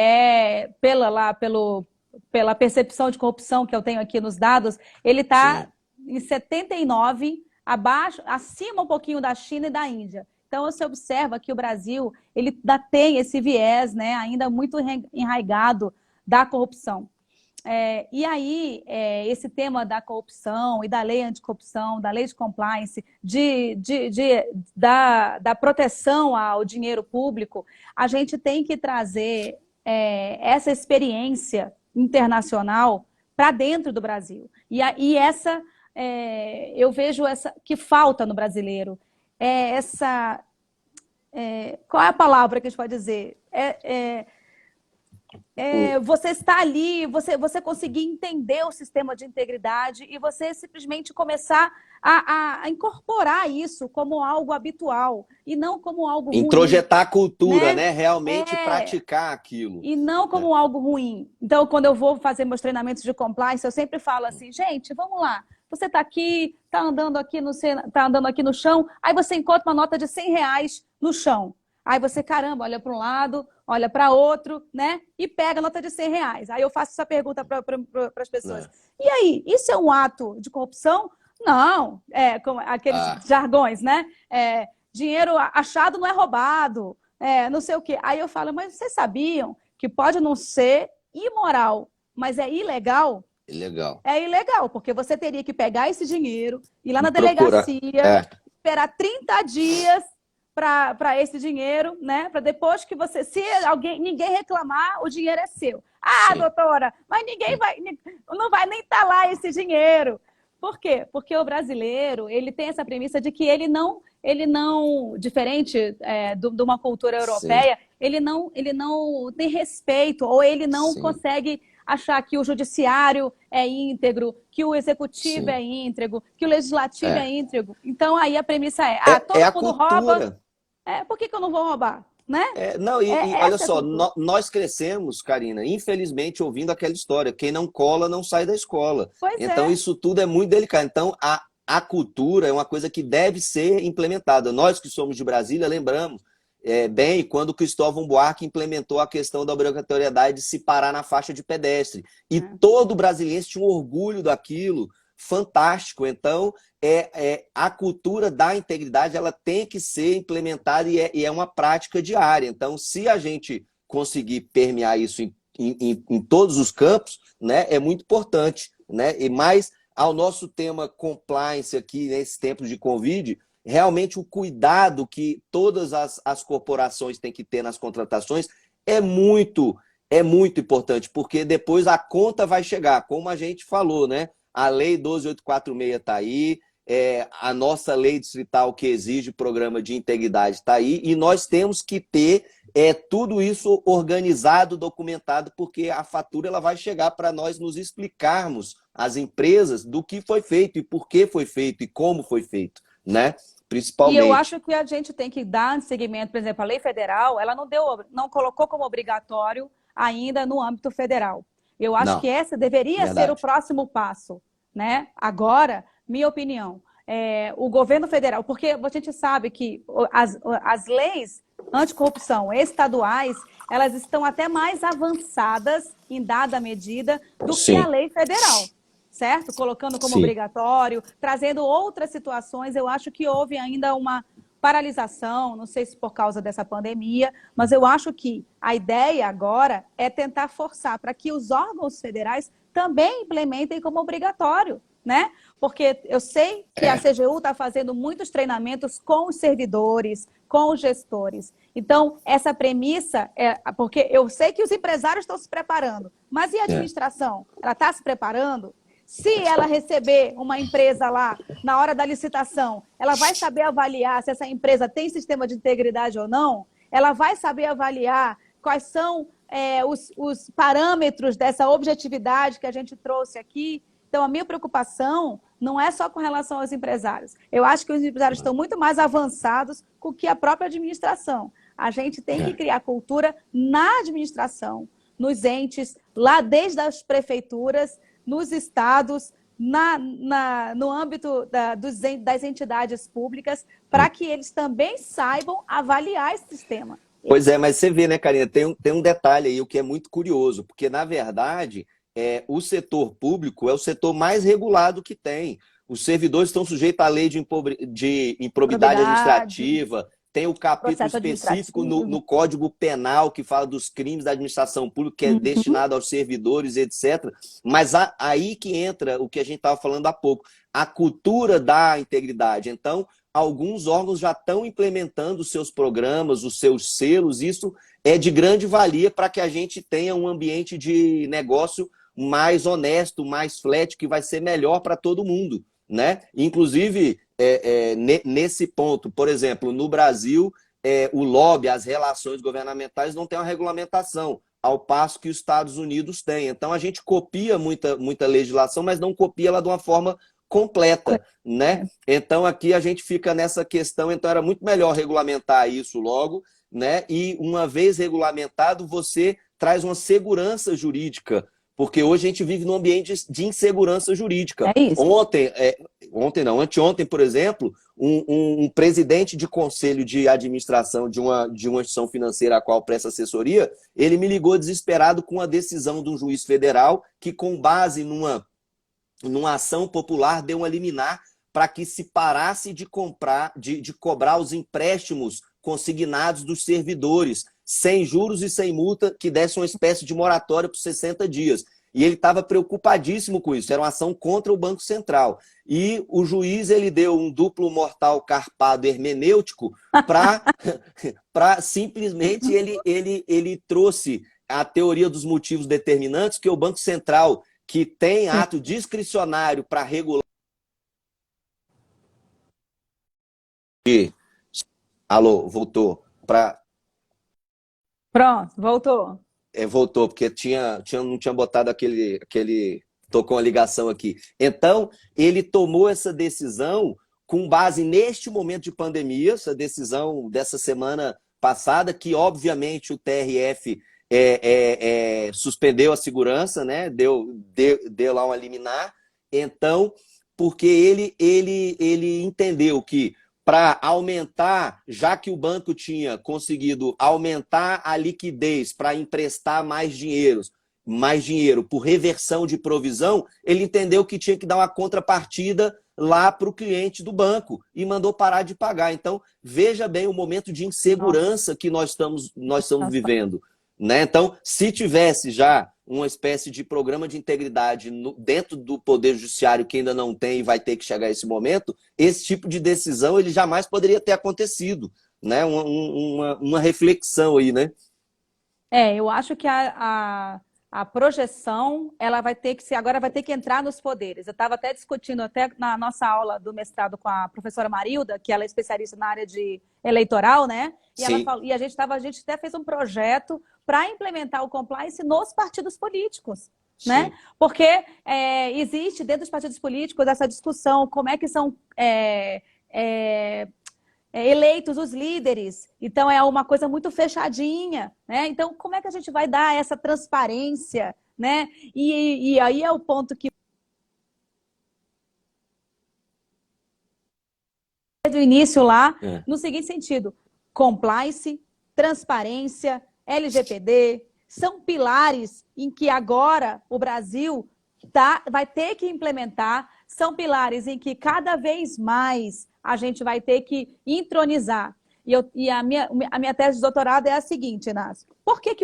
pela percepção de corrupção que eu tenho aqui nos dados, ele está em 79, acima um pouquinho da China e da Índia. Então, você observa que o Brasil ele ainda tem esse viés, né, ainda muito enraigado da corrupção. E aí, esse tema da corrupção e da lei anticorrupção, da lei de compliance, da proteção ao dinheiro público, a gente tem que trazer essa experiência internacional para dentro do Brasil. E eu vejo essa que falta no brasileiro. Qual é a palavra que a gente pode dizer? Você está ali, você conseguir entender o sistema de integridade e você simplesmente começar a incorporar isso como algo habitual e não como algo ruim. Introjetar a cultura, né? Realmente praticar aquilo. E não como algo ruim. Então, quando eu vou fazer meus treinamentos de compliance, eu sempre falo assim, gente, vamos lá. Você está aqui, está andando aqui no chão, aí você encontra uma nota de R$100 no chão. Aí você, caramba, olha para um lado, olha para outro, né? E pega a nota de R$100. Aí eu faço essa pergunta para as pessoas. E aí, isso é um ato de corrupção? Não. Como aqueles jargões, né? Dinheiro achado não é roubado, não sei o quê. Aí eu falo, mas vocês sabiam que pode não ser imoral, mas é ilegal? Legal. É ilegal, porque você teria que pegar esse dinheiro, ir lá E na procurar. delegacia, É, esperar 30 dias para esse dinheiro, né? Para depois que você, se ninguém reclamar, o dinheiro é seu. Ah, sim. doutora, mas não vai nem estar lá esse dinheiro. Por quê? Porque o brasileiro, ele tem essa premissa de que ele não, diferente de uma cultura Sim, europeia, ele não tem respeito ou ele não sim, consegue achar que o judiciário é íntegro, que o executivo sim. é íntegro, que o legislativo é É. íntegro. Então aí a premissa é: É todo a mundo rouba, cultura. por que eu não vou roubar? Né? Não, e olha Essa é a só, cultura. nós crescemos, Karina, infelizmente, ouvindo aquela história: quem não cola não sai da escola. Pois Então, é. isso tudo é muito delicado. Então, a cultura é uma coisa que deve ser implementada. Nós que somos de Brasília, lembramos bem quando Cristóvão Buarque implementou a questão da obrigatoriedade de se parar na faixa de pedestre. E É. todo brasileiro tinha um orgulho daquilo, fantástico. Então, a cultura da integridade ela tem que ser implementada e é uma prática diária. Então, se a gente conseguir permear isso em todos os campos, né, é muito importante. Né? E mais ao nosso tema compliance aqui nesse tempo de Covid, realmente o cuidado que todas as corporações têm que ter nas contratações é muito importante, porque depois a conta vai chegar, como a gente falou, né? A lei 12846 está aí, a nossa lei distrital que exige programa de integridade está aí, e nós temos que ter tudo isso organizado, documentado, porque a fatura ela vai chegar para nós nos explicarmos, as empresas, do que foi feito e por que foi feito e como foi feito, né? E eu Principalmente. acho que a gente tem que dar seguimento, por exemplo, a lei federal, ela não colocou como obrigatório ainda no âmbito federal. Eu acho que Não, essa deveria ser o verdade. próximo passo, né? Agora, minha opinião, o governo federal, porque a gente sabe que as leis anticorrupção estaduais, elas estão até mais avançadas em dada medida do que a Sim, lei federal, certo? Colocando como sim. obrigatório, trazendo outras situações. Eu acho que houve ainda uma paralisação, não sei se por causa dessa pandemia, mas eu acho que a ideia agora é tentar forçar para que os órgãos federais também implementem como obrigatório, né? Porque eu sei que a CGU está fazendo muitos treinamentos com os servidores, com os gestores. Então, essa premissa porque eu sei que os empresários estão se preparando, mas e a É. administração? Ela está se preparando? Se ela receber uma empresa lá na hora da licitação, ela vai saber avaliar se essa empresa tem sistema de integridade ou não? Ela vai saber avaliar quais são os parâmetros dessa objetividade que a gente trouxe aqui? Então, a minha preocupação não é só com relação aos empresários. Eu acho que os empresários estão muito mais avançados com que a própria administração. A gente tem que criar cultura na administração, nos entes, lá desde as prefeituras, nos estados, no âmbito das entidades públicas, para que eles também saibam avaliar esse sistema. Pois é, mas você vê, né, Karina, tem um detalhe aí, o que é muito curioso, porque, na verdade, o setor público é o setor mais regulado que tem. Os servidores estão sujeitos à lei de improbidade Probidade, administrativa, tem o capítulo processo específico no administrativo. Código Penal que fala dos crimes da administração pública, que é Uhum. destinado aos servidores, etc. Mas aí que entra o que a gente estava falando há pouco, a cultura da integridade. Então, alguns órgãos já estão implementando os seus programas, os seus selos, isso é de grande valia para que a gente tenha um ambiente de negócio mais honesto, mais flat, que vai ser melhor para todo mundo. Né? Inclusive, nesse ponto, por exemplo, no Brasil, o lobby, as relações governamentais não têm uma regulamentação, ao passo que os Estados Unidos têm. Então, a gente copia muita legislação, mas não copia ela de uma forma completa. Né? Então, aqui a gente fica nessa questão, então era muito melhor regulamentar isso logo, né? E uma vez regulamentado, você traz uma segurança jurídica, porque hoje a gente vive num ambiente de insegurança jurídica. É isso. Anteontem, por exemplo, um presidente de conselho de administração de uma instituição financeira a qual presta assessoria, ele me ligou desesperado com a decisão de um juiz federal que, com base numa ação popular, deu uma liminar para que se parasse de cobrar os empréstimos consignados dos servidores, sem juros e sem multa, que desse uma espécie de moratória por 60 dias. E ele estava preocupadíssimo com isso, era uma ação contra o Banco Central. E o juiz ele deu um duplo mortal carpado hermenêutico para simplesmente ele trouxe a teoria dos motivos determinantes, que o Banco Central, que tem ato discricionário para regular. Alô, voltou. Pronto, voltou. Voltou, porque não tinha botado aquele. Tocou uma ligação aqui. Então, ele tomou essa decisão com base neste momento de pandemia, essa decisão dessa semana passada, que obviamente o TRF suspendeu a segurança, né? Deu lá uma liminar. Então, porque ele entendeu que para aumentar, já que o banco tinha conseguido aumentar a liquidez para emprestar mais dinheiro por reversão de provisão, ele entendeu que tinha que dar uma contrapartida lá para o cliente do banco e mandou parar de pagar. Então, veja bem o momento de insegurança que nós estamos vivendo. Né? Então, se tivesse já uma espécie de programa de integridade dentro do Poder Judiciário que ainda não tem e vai ter que chegar a esse momento, esse tipo de decisão ele jamais poderia ter acontecido. Né? Uma reflexão aí, né? Eu acho que a projeção, ela vai ter que agora vai ter que entrar nos poderes. Eu estava até discutindo até na nossa aula do mestrado com a professora Marilda, que ela é especialista na área de eleitoral, né? E ela falou, e a gente até fez um projeto para implementar o compliance nos partidos políticos, né? Porque existe dentro dos partidos políticos essa discussão, como é que são eleitos os líderes. Então, é uma coisa muito fechadinha, né? Então, como é que a gente vai dar essa transparência, né? E aí é o ponto que do início lá, no seguinte sentido, compliance, transparência, LGPD, são pilares em que agora o Brasil vai ter que implementar, são pilares em que cada vez mais a gente vai ter que entronizar. E a minha tese de doutorado é a seguinte, Inácio. Por que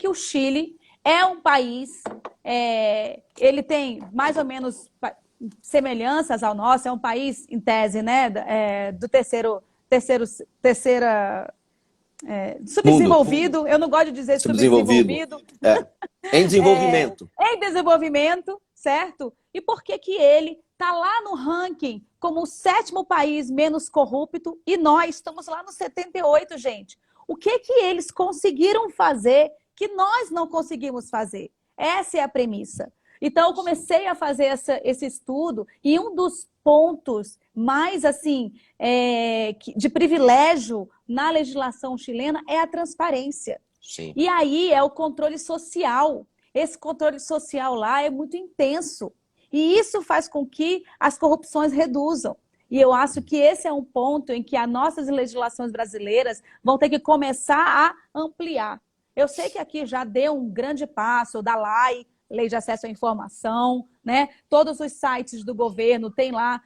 o Chile é um país, ele tem mais ou menos semelhanças ao nosso, é um país, em tese, né, do subdesenvolvido, eu não gosto de dizer subdesenvolvido. Em desenvolvimento. Em desenvolvimento, certo? E por que ele está lá no ranking como o 7º país menos corrupto e nós estamos lá no 78, gente? O que eles conseguiram fazer que nós não conseguimos fazer? Essa é a premissa. Então, eu comecei a fazer esse estudo e um dos pontos mais, assim, de privilégio na legislação chilena é a transparência. Sim. E aí é o controle social. Esse controle social lá é muito intenso. E isso faz com que as corrupções reduzam. E eu acho que esse é um ponto em que as nossas legislações brasileiras vão ter que começar a ampliar. Eu sei que aqui já deu um grande passo da Lei de Acesso à Informação, né? Todos os sites do governo têm lá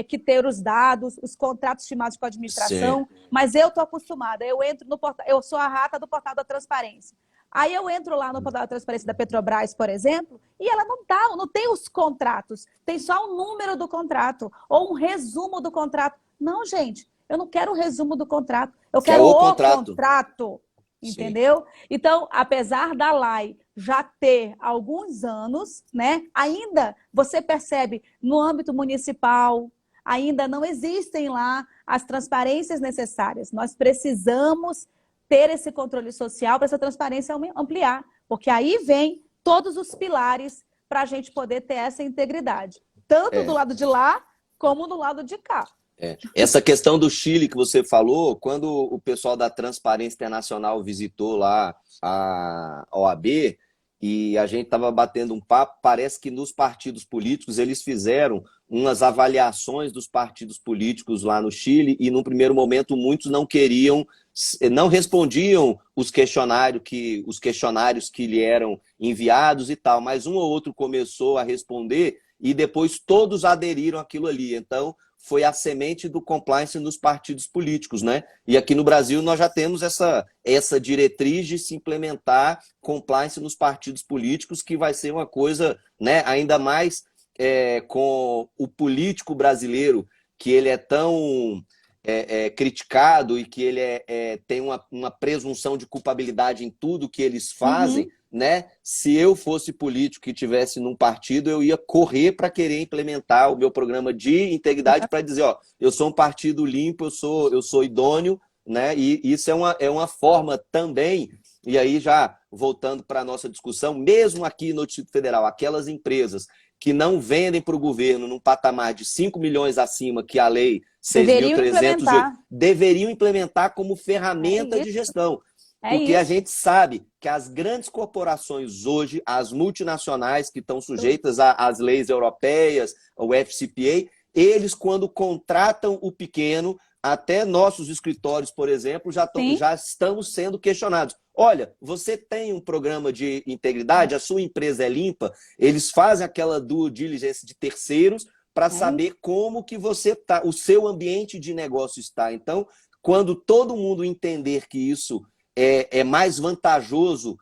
que ter os dados, os contratos firmados com a administração, mas eu estou acostumada, eu entro no portal, eu sou a rata do portal da transparência. Aí eu entro lá no portal da transparência da Petrobras, por exemplo, e ela não tem os contratos, tem só o número do contrato, ou um resumo do contrato. Não, gente, eu não quero o resumo do contrato, eu quero o contrato. Entendeu? Sim. Então, apesar da lei já ter alguns anos, né, ainda você percebe no âmbito municipal, ainda não existem lá as transparências necessárias. Nós precisamos ter esse controle social para essa transparência ampliar, porque aí vem todos os pilares para a gente poder ter essa integridade, tanto do lado de lá como do lado de cá. Essa questão do Chile que você falou, quando o pessoal da Transparência Internacional visitou lá a OAB e a gente estava batendo um papo, parece que nos partidos políticos eles fizeram umas avaliações dos partidos políticos lá no Chile e, num primeiro momento, muitos não respondiam os questionários que lhe eram enviados e tal, mas um ou outro começou a responder e depois todos aderiram àquilo ali. Então, foi a semente do compliance nos partidos políticos, né? E aqui no Brasil nós já temos essa diretriz de se implementar compliance nos partidos políticos, que vai ser uma coisa, né, ainda mais com o político brasileiro, que ele é tão criticado e que ele tem uma presunção de culpabilidade em tudo que eles fazem, né? Se eu fosse político e tivesse num partido, eu ia correr para querer implementar o meu programa de integridade para dizer, ó, eu sou um partido limpo, eu sou idôneo, né? E isso é uma forma também, e aí já voltando para a nossa discussão, mesmo aqui no Distrito Federal, aquelas empresas que não vendem para o governo num patamar de 5 milhões acima que a lei 6.308 deveriam implementar como ferramenta de gestão. Porque a gente sabe que as grandes corporações hoje, as multinacionais que estão sujeitas às leis europeias, ao FCPA, eles, quando contratam o pequeno, até nossos escritórios, por exemplo, já estamos sendo questionados. Olha, você tem um programa de integridade, a sua empresa é limpa, eles fazem aquela due diligence de terceiros para saber como que você está, o seu ambiente de negócio está. Então, quando todo mundo entender que isso é mais vantajoso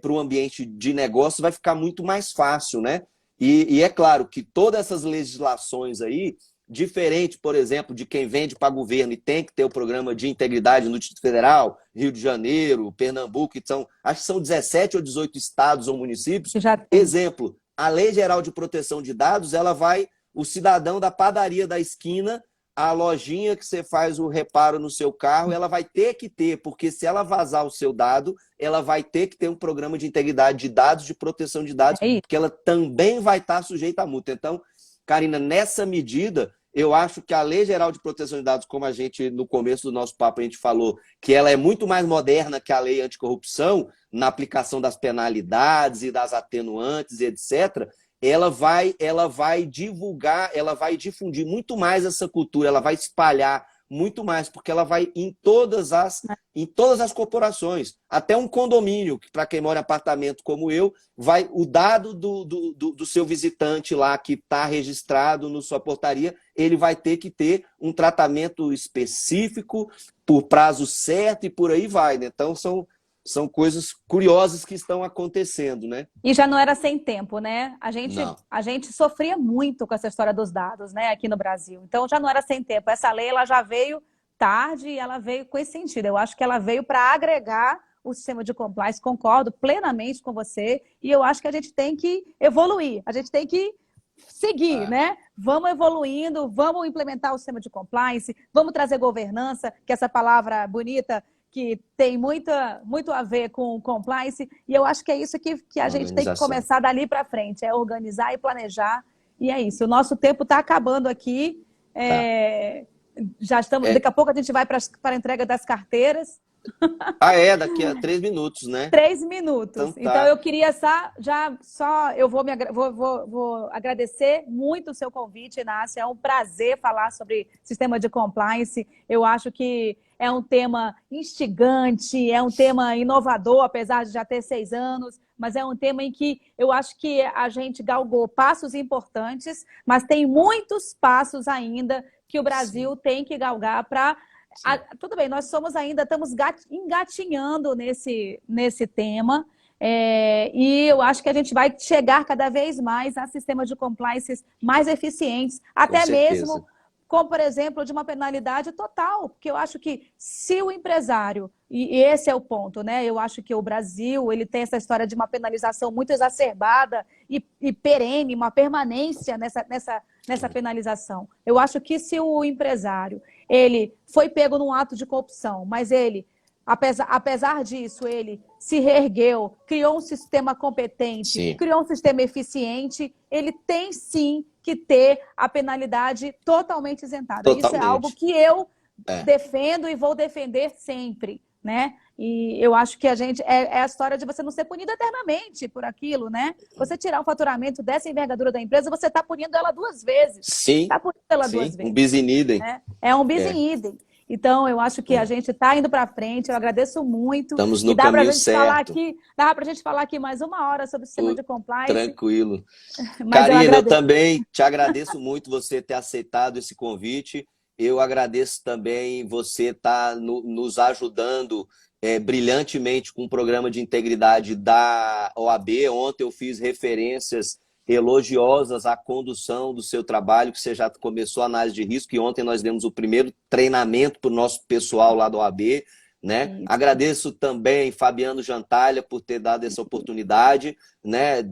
para o ambiente de negócio, vai ficar muito mais fácil, né? E é claro que todas essas legislações aí, diferente, por exemplo, de quem vende para governo e tem que ter o programa de integridade no Distrito Federal, Rio de Janeiro, Pernambuco, acho que são 17 ou 18 estados ou municípios. Exemplo, a Lei Geral de Proteção de Dados, ela vai, o cidadão da padaria da esquina, a lojinha que você faz o reparo no seu carro, ela vai ter que ter, porque se ela vazar o seu dado, ela vai ter que ter um programa de integridade de dados, de proteção de dados, que ela também vai estar sujeita à multa. Então, Karina, nessa medida, eu acho que a Lei Geral de Proteção de Dados, como a gente, no começo do nosso papo, a gente falou, que ela é muito mais moderna que a Lei Anticorrupção, na aplicação das penalidades e das atenuantes e etc., ela vai divulgar, ela vai difundir muito mais essa cultura, ela vai espalhar muito mais, porque ela vai em todas as corporações. Até um condomínio, que para quem mora em apartamento como eu, o dado do seu visitante lá, que está registrado na sua portaria, ele vai ter que ter um tratamento específico, por prazo certo e por aí vai, né? Então, são coisas curiosas que estão acontecendo, né? E já não era sem tempo, né? A gente sofria muito com essa história dos dados, né, aqui no Brasil. Então já não era sem tempo. Essa lei ela já veio tarde e ela veio com esse sentido. Eu acho que ela veio para agregar o sistema de compliance. Concordo plenamente com você. E eu acho que a gente tem que evoluir. A gente tem que seguir, né? Vamos evoluindo, vamos implementar o sistema de compliance, vamos trazer governança, que essa palavra bonita que tem muito a ver com compliance, e eu acho que é isso que a gente tem que começar dali para frente, é organizar e planejar, e é isso. O nosso tempo está acabando aqui, já estamos, daqui a pouco a gente vai para a entrega das carteiras. Daqui a 3 minutos, né? 3 minutos. Então eu queria eu vou agradecer muito o seu convite, Inácio. É um prazer falar sobre sistema de compliance. Eu acho que é um tema instigante, é um tema inovador, apesar de já ter 6 anos, mas é um tema em que eu acho que a gente galgou passos importantes, mas tem muitos passos ainda que o Brasil tem que galgar para... Tudo bem, nós estamos engatinhando nesse tema, e eu acho que a gente vai chegar cada vez mais a sistemas de compliance mais eficientes, até mesmo como, por exemplo, de uma penalidade total, porque eu acho que se o empresário, e esse é o ponto, né? Eu acho que o Brasil ele tem essa história de uma penalização muito exacerbada e perene, uma permanência nessa penalização. Eu acho que se o empresário ele foi pego num ato de corrupção, mas ele, apesar disso, ele se reergueu, criou um sistema competente, criou um sistema eficiente, ele tem sim que ter a penalidade totalmente isentada. Isso é algo que eu defendo e vou defender sempre, né? E eu acho que a gente é a história de você não ser punido eternamente por aquilo, né? Você tirar um faturamento dessa envergadura da empresa, você está punindo ela 2 vezes. Sim. Está punindo ela 2 vezes. Um bis in idem. Né? É um bis in idem. Então, eu acho que a gente está indo para frente, eu agradeço muito. Estamos E no caminho certo. dá para a gente falar aqui mais uma hora sobre o sistema de compliance, Tranquilo. mas eu Karina, eu agradeço. também te agradeço muito você ter aceitado esse convite. Eu agradeço também você estar nos ajudando brilhantemente com o programa de integridade da OAB. Ontem eu fiz referências elogiosas à condução do seu trabalho, que você já começou a análise de risco, e ontem nós demos o primeiro treinamento para o nosso pessoal lá da OAB. Né? Agradeço também Fabiano Jantalha por ter dado essa oportunidade, né?